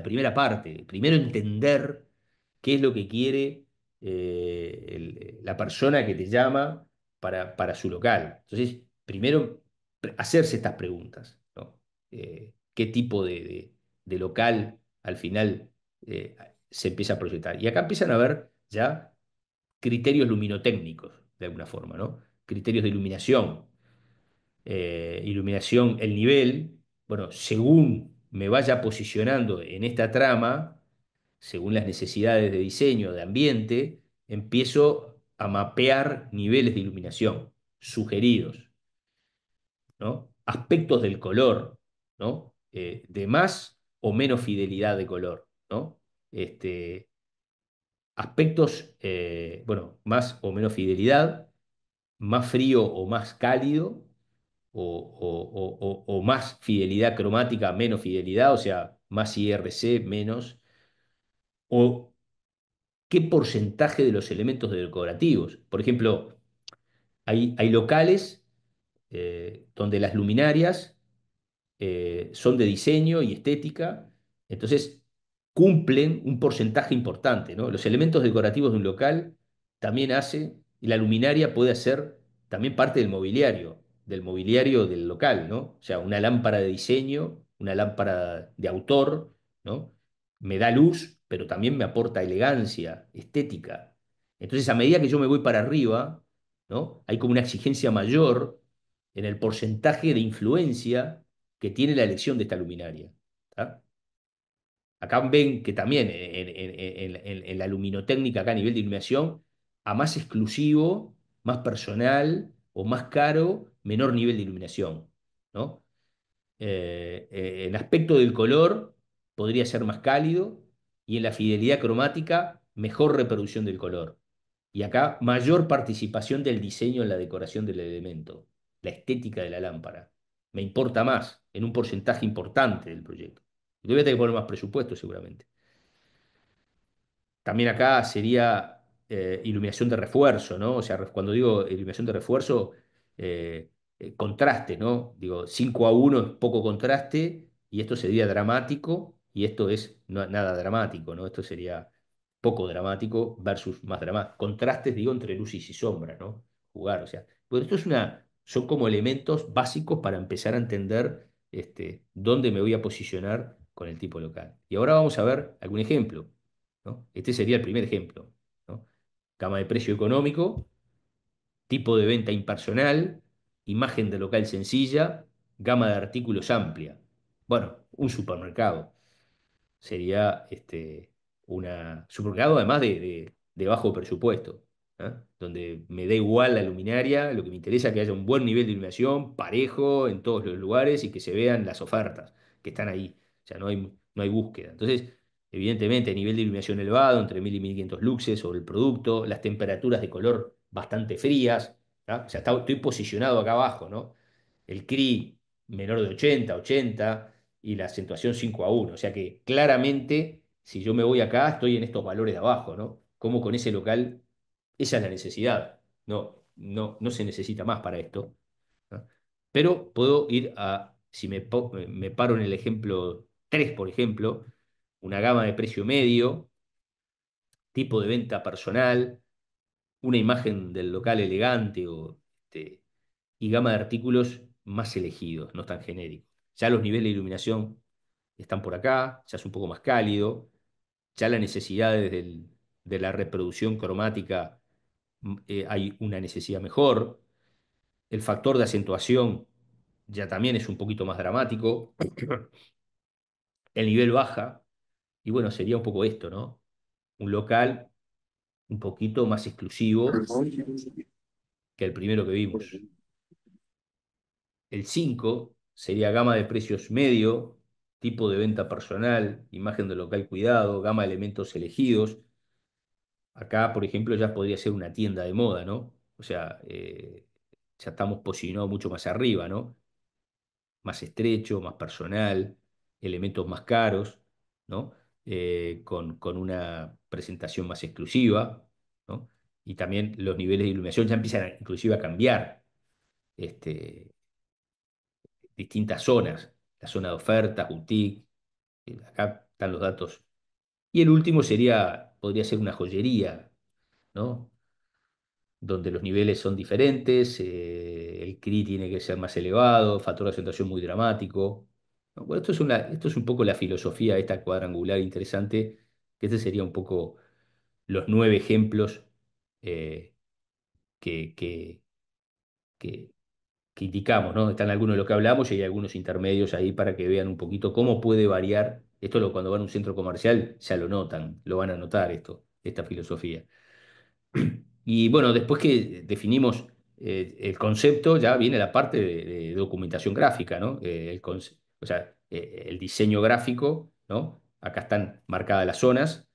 Speaker 1: primera parte. Primero entender qué es lo que quiere la persona que te llama para su local. Entonces, primero hacerse estas preguntas, ¿no? ¿Qué tipo de local al final se empieza a proyectar? Y acá empiezan a ver ya criterios luminotécnicos, de alguna forma, ¿no? Criterios de iluminación, iluminación, el nivel, bueno, según me vaya posicionando en esta trama, según las necesidades de diseño, de ambiente, empiezo a mapear niveles de iluminación sugeridos, ¿no? Aspectos del color, ¿no? De más o menos fidelidad de color, ¿no? Este, aspectos, bueno, más o menos fidelidad, más frío o más cálido, o más fidelidad cromática, menos fidelidad, o sea, más IRC, menos, o qué porcentaje de los elementos decorativos. Por ejemplo, hay locales donde las luminarias son de diseño y estética, entonces cumplen un porcentaje importante, ¿no? Los elementos decorativos de un local también y la luminaria puede ser también parte del mobiliario del local, ¿no? O sea, una lámpara de diseño, una lámpara de autor, ¿no? Me da luz, pero también me aporta elegancia, estética. Entonces, a medida que yo me voy para arriba, ¿no? Hay como una exigencia mayor en el porcentaje de influencia que tiene la elección de esta luminaria. ¿Tá? Acá ven que también en la luminotécnica, acá a nivel de iluminación, a más exclusivo, más personal o más caro, menor nivel de iluminación. ¿No? En aspecto del color, podría ser más cálido y en la fidelidad cromática, mejor reproducción del color. Y acá, mayor participación del diseño en la decoración del elemento, la estética de la lámpara. Me importa más, en un porcentaje importante del proyecto. Y voy a tener que poner más presupuesto seguramente. También acá sería iluminación de refuerzo, ¿no? O sea, cuando digo iluminación de refuerzo, contraste, ¿no? Digo, 5:1 es poco contraste y esto sería dramático y esto es nada dramático, ¿no? Esto sería poco dramático versus más dramático. Contrastes, digo, entre luces y sombras, ¿no? Jugar, o sea, pues esto son como elementos básicos para empezar a entender dónde me voy a posicionar con el tipo local. Y ahora vamos a ver algún ejemplo. ¿no? Este sería el primer ejemplo, ¿no? Gama de precio económico, tipo de venta impersonal, imagen de local sencilla, gama de artículos amplia. Bueno, un supermercado sería supermercado además de bajo presupuesto, ¿eh? Donde me da igual la luminaria, lo que me interesa es que haya un buen nivel de iluminación, parejo en todos los lugares y que se vean las ofertas que están ahí. O sea, no hay búsqueda. Entonces, evidentemente, nivel de iluminación elevado, entre 1000 y 1500 luxes sobre el producto, las temperaturas de color bastante frías, ¿tá? O sea, estoy posicionado acá abajo, ¿no? El CRI menor de 80 y la acentuación 5:1. O sea que claramente, si yo me voy acá, estoy en estos valores de abajo, ¿no? Como con ese local, esa es la necesidad. No se necesita más para esto, ¿no? Pero puedo ir a, si me paro en el ejemplo 3 por ejemplo, una gama de precio medio, tipo de venta personal, una imagen del local elegante y gama de artículos más elegidos, no tan genéricos. Ya los niveles de iluminación están por acá, ya es un poco más cálido, ya las necesidades de la reproducción cromática, hay una necesidad mejor, el factor de acentuación ya también es un poquito más dramático, el nivel baja, y bueno, sería un poco esto, ¿no? Un local un poquito más exclusivo que el primero que vimos. El 5 sería gama de precios medio, tipo de venta personal, imagen de local cuidado, gama de elementos elegidos. Acá, por ejemplo, ya podría ser una tienda de moda, ¿no? O sea, ya estamos posicionados mucho más arriba, ¿no? Más estrecho, más personal, elementos más caros, ¿no? Con una presentación más exclusiva, ¿no? Y también los niveles de iluminación ya empiezan inclusive a cambiar. Este, distintas zonas, la zona de ofertas, boutique, acá están los datos. Y el último podría ser una joyería, ¿no? Donde los niveles son diferentes, el CRI tiene que ser más elevado, factor de acentuación muy dramático, ¿no? Bueno, esto es un poco la filosofía esta cuadrangular interesante, que este sería un poco los 9 ejemplos eh, que, que, que, que indicamos, ¿no? Están algunos de los que hablamos y hay algunos intermedios ahí para que vean un poquito cómo puede variar. Cuando van a un centro comercial ya lo notan, lo van a notar esta filosofía. Y bueno, después que definimos el concepto, ya viene la parte de documentación gráfica, ¿no? O sea, el diseño gráfico, ¿no? Acá están marcadas las zonas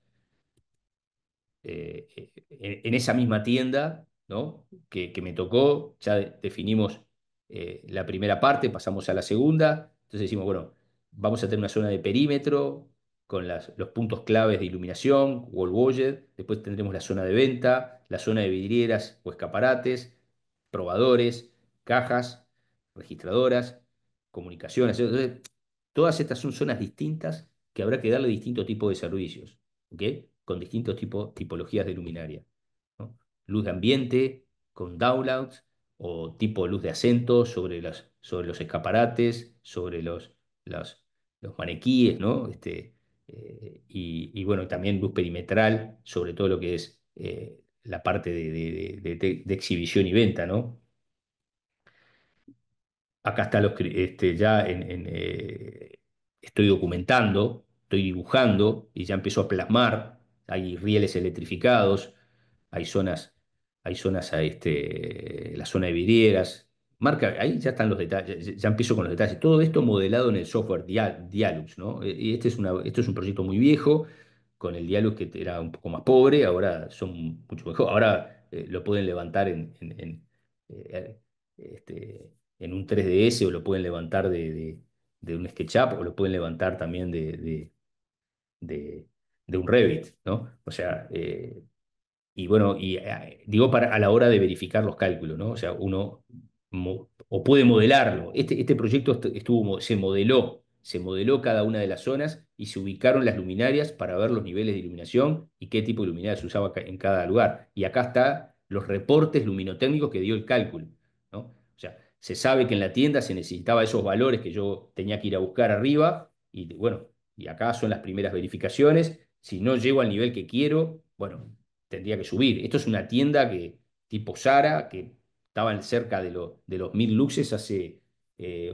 Speaker 1: en esa misma tienda, ¿no? Que me tocó, ya definimos la primera parte, pasamos a la segunda, entonces decimos, bueno, vamos a tener una zona de perímetro con los puntos claves de iluminación, wall budget, después tendremos la zona de venta, la zona de vidrieras o escaparates, probadores, cajas, registradoras, comunicaciones. Entonces, todas estas son zonas distintas que habrá que darle distinto tipo de servicios, ¿ok? Con distintos tipologías de luminaria, ¿no? Luz de ambiente, con downlouts, o tipo luz de acento sobre los escaparates, sobre los maniquíes, ¿no? Y bueno, también luz perimetral sobre todo lo que es la parte de exhibición y venta, ¿no? Acá está ya estoy documentando, estoy dibujando y ya empiezo a plasmar. Hay rieles electrificados, hay zonas, la zona de vidrieras. Ahí ya están los detalles, ya empiezo con los detalles. Todo esto modelado en el software Dialux, ¿no? Y esto es un proyecto muy viejo, con el Dialux que era un poco más pobre, ahora son mucho mejor. Ahora lo pueden levantar eh, en un 3DS o lo pueden levantar de un SketchUp o lo pueden levantar también de, de un Revit, ¿no? O sea, y bueno, digo a la hora de verificar los cálculos, ¿no? O sea, uno o puede modelarlo. Este proyecto se modeló cada una de las zonas y se ubicaron las luminarias para ver los niveles de iluminación y qué tipo de luminaria se usaba en cada lugar. Y acá está los reportes luminotécnicos que dio el cálculo, ¿no? O sea, se sabe que en la tienda se necesitaba esos valores que yo tenía que ir a buscar arriba y bueno, y acá son las primeras verificaciones. Si no llego al nivel que quiero, bueno, tendría que subir. Esto es una tienda que, tipo Zara, que estaban cerca de los 1000 luxes hace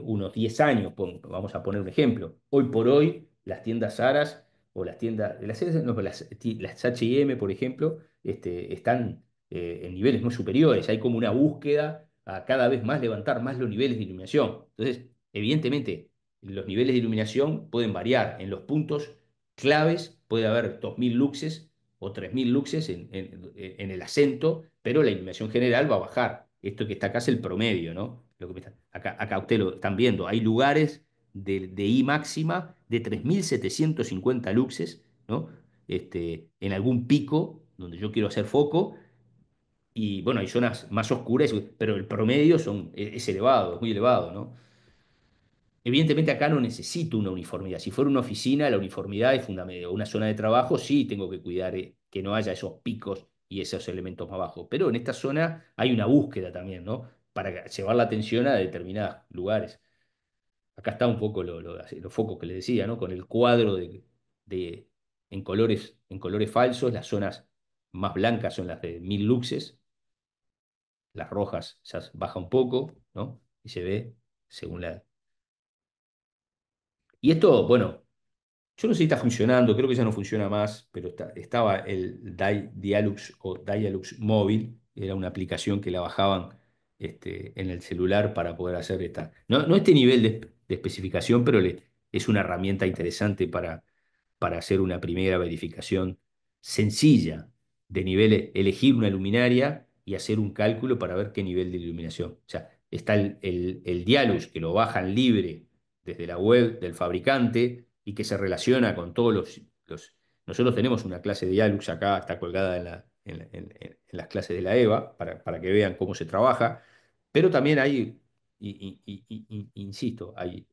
Speaker 1: unos 10 años, vamos a poner un ejemplo. Hoy por hoy, las tiendas Zaras o las tiendas, no, las H&M, por ejemplo, están en niveles muy superiores. Hay como una búsqueda a cada vez más levantar más los niveles de iluminación. Entonces, evidentemente, los niveles de iluminación pueden variar. En los puntos claves puede haber 2000 luxes o 3000 luxes en el acento, pero la iluminación general va a bajar. Esto que está acá es el promedio, ¿no? Acá ustedes lo están viendo. Hay lugares de I máxima de 3750 luxes, ¿no? En algún pico donde yo quiero hacer foco. Y bueno, hay zonas más oscuras, pero el promedio es elevado, es muy elevado, ¿no? Evidentemente acá no necesito una uniformidad. Si fuera una oficina, la uniformidad es fundamental. Una zona de trabajo, sí tengo que cuidar que no haya esos picos y esos elementos más bajos. Pero en esta zona hay una búsqueda también, ¿no? Para llevar la atención a determinados lugares. Acá está un poco los focos que les decía, ¿no? Con el cuadro de- en colores falsos. Las zonas más blancas son las de 1000 luxes, las rojas ya baja un poco, ¿no? Y se ve según la... Y esto, bueno, yo no sé si está funcionando, creo que ya no funciona más, pero estaba el Dialux o Dialux Móvil, era una aplicación que la bajaban en el celular para poder hacer esta. No, no este nivel de especificación, pero es una herramienta interesante para hacer una primera verificación sencilla de niveles, elegir una luminaria y hacer un cálculo para ver qué nivel de iluminación. O sea, está el Dialux, que lo bajan libre desde la web del fabricante y que se relaciona con todos nosotros tenemos una clase de Dialux acá, está colgada en las clases de la EVA para que vean cómo se trabaja, pero también hay, insisto, hay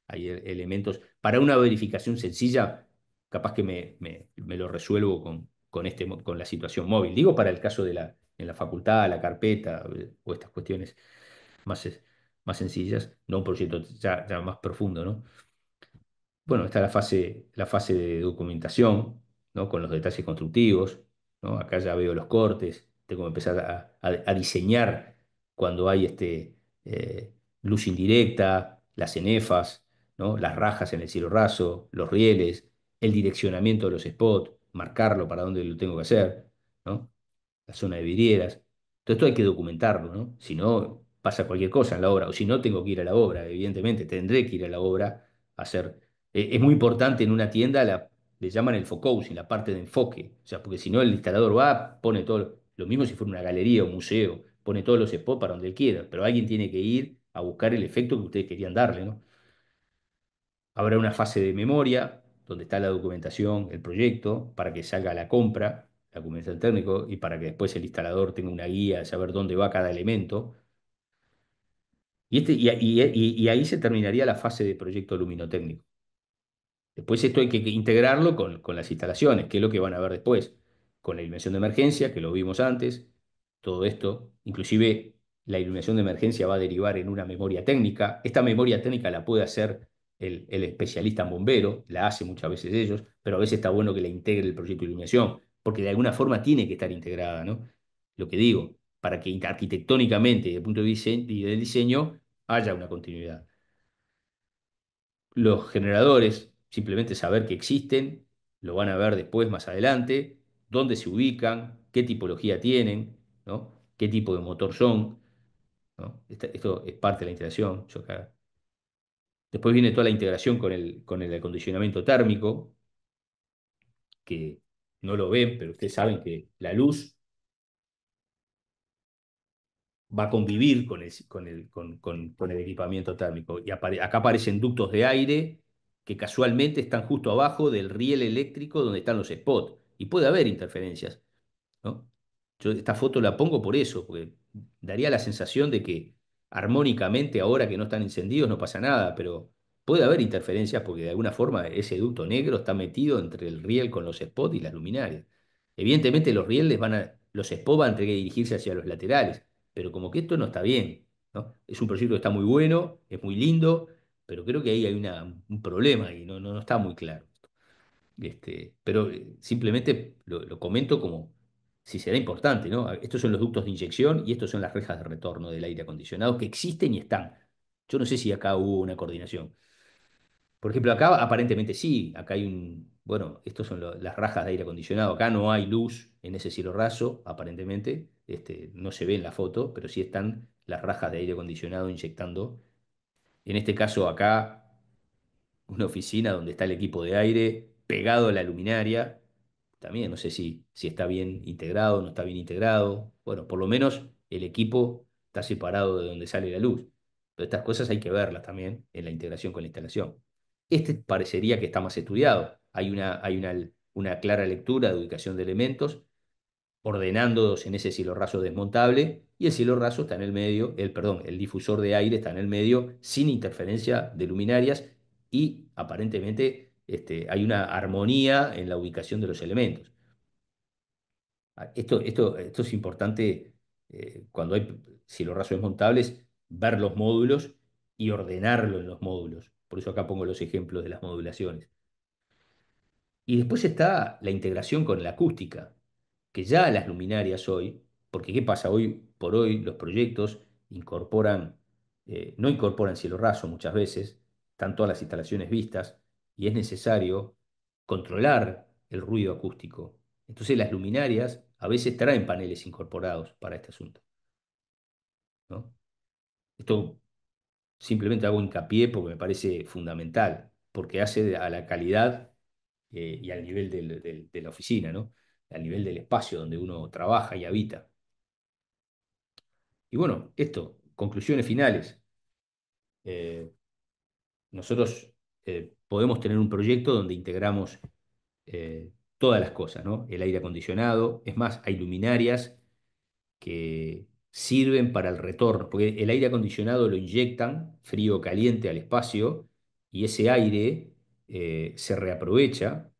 Speaker 1: elementos. Para una verificación sencilla, capaz que me lo resuelvo con la situación móvil. Digo para el caso en la facultad, la carpeta o estas cuestiones más, más sencillas, no un proyecto ya más profundo, ¿no? Bueno, está la fase de documentación, ¿no? Con los detalles constructivos, ¿no? Acá ya veo los cortes, tengo que empezar a diseñar cuando hay luz indirecta, las cenefas, ¿no? Las rajas en el cielo raso, los rieles, el direccionamiento de los spots, marcarlo para dónde lo tengo que hacer, ¿no? La zona de vidrieras. Todo esto hay que documentarlo, ¿no? Si no, pasa cualquier cosa en la obra, o si no, tengo que ir a la obra, evidentemente, tendré que ir a la obra a hacer. Es muy importante en una tienda, le llaman el focusing, la parte de enfoque, o sea, porque si no, el instalador va, pone todo, lo mismo si fuera una galería o un museo, pone todos los spots para donde él quiera, pero alguien tiene que ir a buscar el efecto que ustedes querían darle, ¿no? Habrá una fase de memoria, donde está la documentación, el proyecto, para que salga a la compra, la documentación técnico, y para que después el instalador tenga una guía de saber dónde va cada elemento. Y ahí se terminaría la fase de proyecto luminotécnico. Después esto hay que integrarlo con las instalaciones, que es lo que van a ver después, con la iluminación de emergencia, que lo vimos antes, todo esto, inclusive la iluminación de emergencia va a derivar en una memoria técnica. Esta memoria técnica la puede hacer el especialista en bombero, la hace muchas veces ellos, pero a veces está bueno que la integre el proyecto de iluminación, porque de alguna forma tiene que estar integrada, ¿no? Lo que digo, para que arquitectónicamente, desde el punto de vista del diseño, haya una continuidad. Los generadores, simplemente saber que existen, lo van a ver después, más adelante, dónde se ubican, qué tipología tienen, ¿no? Qué tipo de motor son, ¿no? Esto es parte de la integración. Después viene toda la integración con el acondicionamiento térmico, que no lo ven, pero ustedes saben que la luz va a convivir con el equipamiento térmico. Y acá aparecen ductos de aire que casualmente están justo abajo del riel eléctrico donde están los spots. Y puede haber interferencias, ¿no? Yo esta foto la pongo por eso, porque daría la sensación de que armónicamente, ahora que no están encendidos, no pasa nada, pero puede haber interferencias porque de alguna forma ese ducto negro está metido entre el riel con los spots y las luminarias. Evidentemente los spots van a tener que dirigirse hacia los laterales, pero como que esto no está bien, ¿no? Es un proyecto que está muy bueno, es muy lindo, pero creo que ahí hay un problema y no está muy claro. Pero simplemente lo comento como si será importante, ¿no? Estos son los ductos de inyección y estos son las rejas de retorno del aire acondicionado que existen y están. Yo no sé si acá hubo una coordinación. Por ejemplo, acá aparentemente sí, acá hay bueno, estos son las rajas de aire acondicionado. Acá no hay luz en ese cielo raso, aparentemente. No se ve en la foto, pero sí están las rajas de aire acondicionado inyectando. En este caso, acá una oficina donde está el equipo de aire pegado a la luminaria. También no sé si está bien integrado, no está bien integrado. Bueno, por lo menos el equipo está separado de donde sale la luz. Pero estas cosas hay que verlas también en la integración con la instalación. Este parecería que está más estudiado. Hay una clara lectura de ubicación de elementos ordenándolos en ese cielo raso desmontable, y el cielo raso está en el medio, perdón, el difusor de aire está en el medio sin interferencia de luminarias y aparentemente hay una armonía en la ubicación de los elementos. Esto es importante cuando hay cielo raso desmontables, ver los módulos y ordenarlo en los módulos. Por eso acá pongo los ejemplos de las modulaciones. Y después está la integración con la acústica, que ya las luminarias hoy, porque ¿qué pasa? Hoy por hoy los proyectos no incorporan cielo raso muchas veces, están todas las instalaciones vistas y es necesario controlar el ruido acústico. Entonces las luminarias a veces traen paneles incorporados para este asunto, ¿no? Esto simplemente hago hincapié porque me parece fundamental, porque hace a la calidad y al nivel de la oficina, ¿no? Al nivel del espacio donde uno trabaja y habita. Y bueno, conclusiones finales. Eh, Nosotros podemos tener un proyecto donde integramos todas las cosas, ¿no? El aire acondicionado, es más, hay luminarias que sirven para el retorno, porque el aire acondicionado lo inyectan frío o caliente al espacio y ese aire se reaprovecha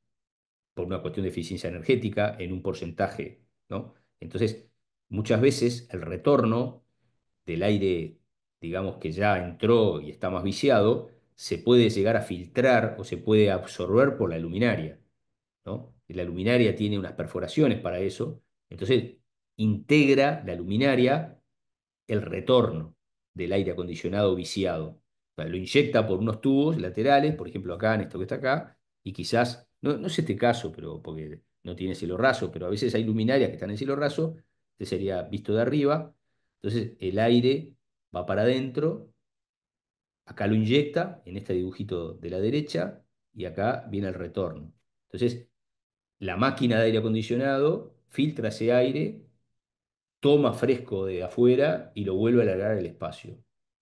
Speaker 1: por una cuestión de eficiencia energética en un porcentaje, ¿no? Entonces, muchas veces el retorno del aire, digamos que ya entró y está más viciado, se puede llegar a filtrar o se puede absorber por la luminaria, ¿no? Y la luminaria tiene unas perforaciones para eso, entonces integra la luminaria el retorno del aire acondicionado viciado. O sea, lo inyecta por unos tubos laterales, por ejemplo acá, en esto que está acá, y quizás, no es este caso, pero porque no tiene cielo raso, pero a veces hay luminarias que están en cielo raso, este sería visto de arriba, entonces el aire va para adentro, acá lo inyecta en este dibujito de la derecha, y acá viene el retorno. Entonces, la máquina de aire acondicionado filtra ese aire, toma fresco de afuera y lo vuelve a alargar al espacio,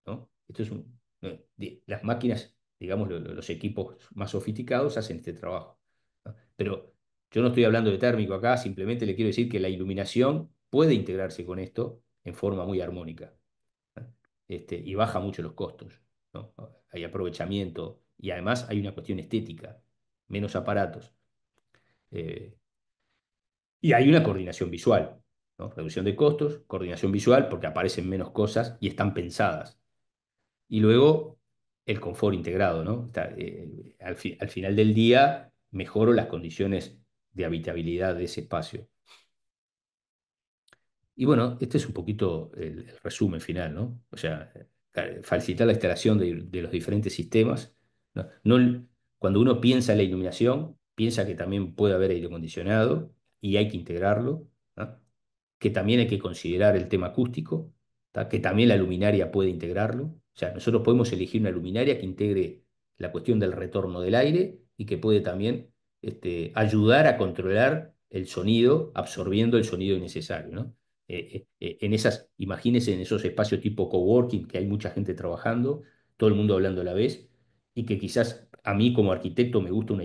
Speaker 1: ¿no? Esto es no, las máquinas, digamos, los equipos más sofisticados hacen este trabajo, ¿no? Pero yo no estoy hablando de térmico acá, simplemente le quiero decir que la iluminación puede integrarse con esto en forma muy armónica, ¿no? Y baja mucho los costos, ¿no? Hay aprovechamiento y además hay una cuestión estética, menos aparatos. Eh, y hay una coordinación visual, ¿no? Reducción de costos, coordinación visual, porque aparecen menos cosas y están pensadas. Y luego el confort integrado, ¿no? Al final del día mejoro las condiciones de habitabilidad de ese espacio. Y bueno, este es un poquito el resumen final, ¿no? O sea, facilitar la instalación de los diferentes sistemas, ¿no? Cuando uno piensa en la iluminación, piensa que también puede haber aire acondicionado y hay que integrarlo, ¿no? Que también hay que considerar el tema acústico, ¿tá? Que también la luminaria puede integrarlo. O sea, nosotros podemos elegir una luminaria que integre la cuestión del retorno del aire y que puede también ayudar a controlar el sonido, absorbiendo el sonido innecesario, ¿no? Imagínense en esos espacios tipo coworking que hay mucha gente trabajando, todo el mundo hablando a la vez, y que quizás a mí como arquitecto me gusta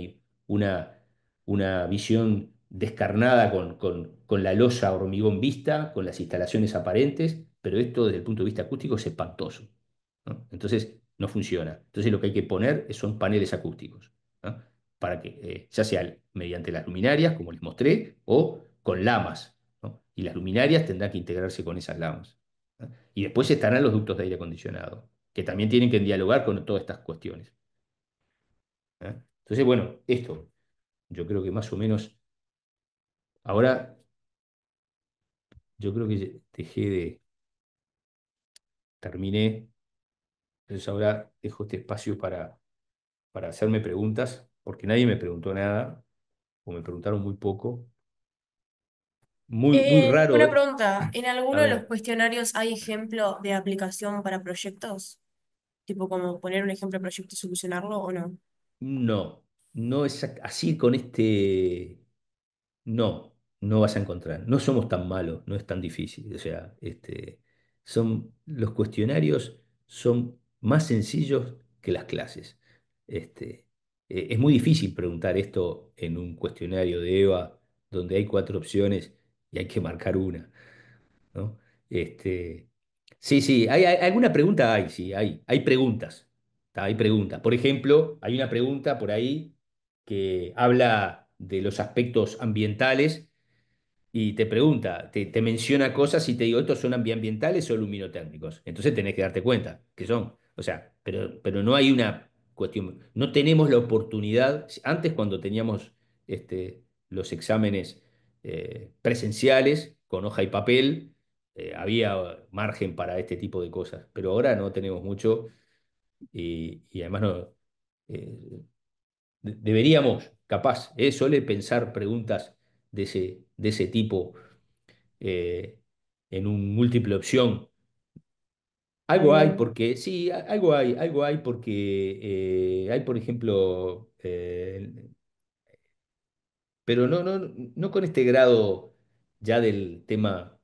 Speaker 1: una, una visión descarnada con la losa hormigón vista, con las instalaciones aparentes, pero esto desde el punto de vista acústico es espantoso, ¿no? Entonces no funciona. Entonces lo que hay que poner son paneles acústicos, ¿no? Para que, ya sea mediante las luminarias, como les mostré, o con lamas, ¿no? Y las luminarias tendrán que integrarse con esas lamas, ¿no? Y después estarán los ductos de aire acondicionado, que también tienen que dialogar con todas estas cuestiones, ¿eh? Entonces, bueno, esto. Yo creo que más o menos, ahora yo creo que terminé, entonces ahora dejo este espacio para hacerme preguntas, porque nadie me preguntó nada, o me preguntaron muy poco. Muy, muy raro,
Speaker 4: Una pregunta, ¿en
Speaker 1: a
Speaker 4: alguno de los
Speaker 1: ver,
Speaker 4: cuestionarios hay ejemplo de aplicación para proyectos? Tipo como poner un ejemplo de proyecto y solucionarlo o no.
Speaker 1: no, no es así con este, no, no vas a encontrar. No somos tan malos, no es tan difícil. O sea, los cuestionarios son más sencillos que las clases. Este, es muy difícil preguntar esto en un cuestionario de EVA donde hay cuatro opciones y hay que marcar una, ¿no? Este, sí, sí, alguna pregunta hay, sí, hay preguntas, ¿tá? Hay preguntas. Por ejemplo, hay una pregunta por ahí que habla de los aspectos ambientales y te pregunta, te menciona cosas y te digo, ¿estos son ambientales o luminotérmicos? Entonces tenés que darte cuenta que son. O sea, pero no hay una cuestión, no tenemos la oportunidad, antes cuando teníamos los exámenes presenciales con hoja y papel, había margen para este tipo de cosas, pero ahora no tenemos mucho y además no, eh, deberíamos, capaz, suele pensar preguntas de ese tipo eh, en un múltiple opción. Algo hay
Speaker 4: Mm,
Speaker 1: porque, sí, algo hay porque hay, por ejemplo, pero no con este grado ya del tema,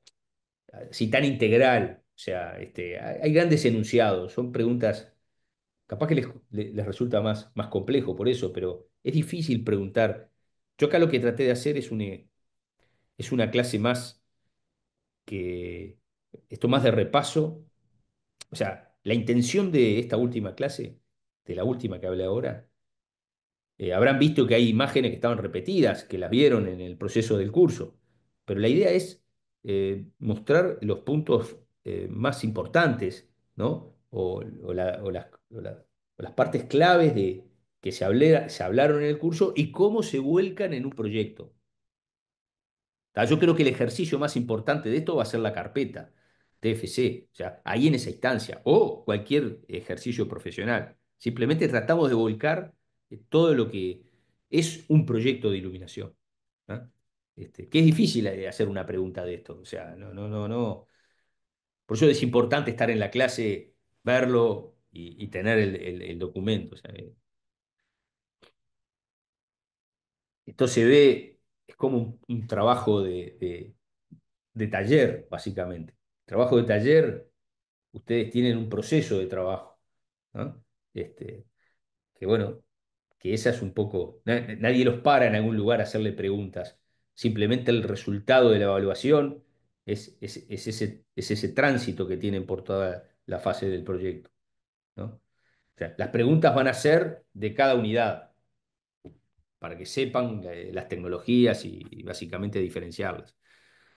Speaker 1: así tan integral. O sea, hay grandes enunciados, son preguntas, capaz que les resulta más complejo por eso, pero es difícil preguntar. Yo acá lo que traté de hacer es una clase más que, esto más de repaso. O sea, la intención de esta última clase, de la última que hablé ahora, habrán visto que hay imágenes que estaban repetidas, que las vieron en el proceso del curso, pero la idea es mostrar los puntos más importantes, ¿no? O las partes claves que se hablaron en el curso y cómo se vuelcan en un proyecto. Yo creo que el ejercicio más importante de esto va a ser la carpeta TFC, o sea, ahí en esa instancia, o cualquier ejercicio profesional. Simplemente tratamos de volcar todo lo que es un proyecto de iluminación. ¿Ah? Que es difícil hacer una pregunta de esto, o sea, no, no, no, no. Por eso es importante estar en la clase, verlo y tener el documento. O sea, esto se ve, es como un trabajo de taller, básicamente. Trabajo de taller, ustedes tienen un proceso de trabajo, ¿no? Que bueno, que esa es un poco, nadie los para en algún lugar a hacerle preguntas, simplemente el resultado de la evaluación es ese tránsito que tienen por toda la fase del proyecto, ¿no? O sea, las preguntas van a ser de cada unidad, para que sepan las tecnologías y básicamente diferenciarlas.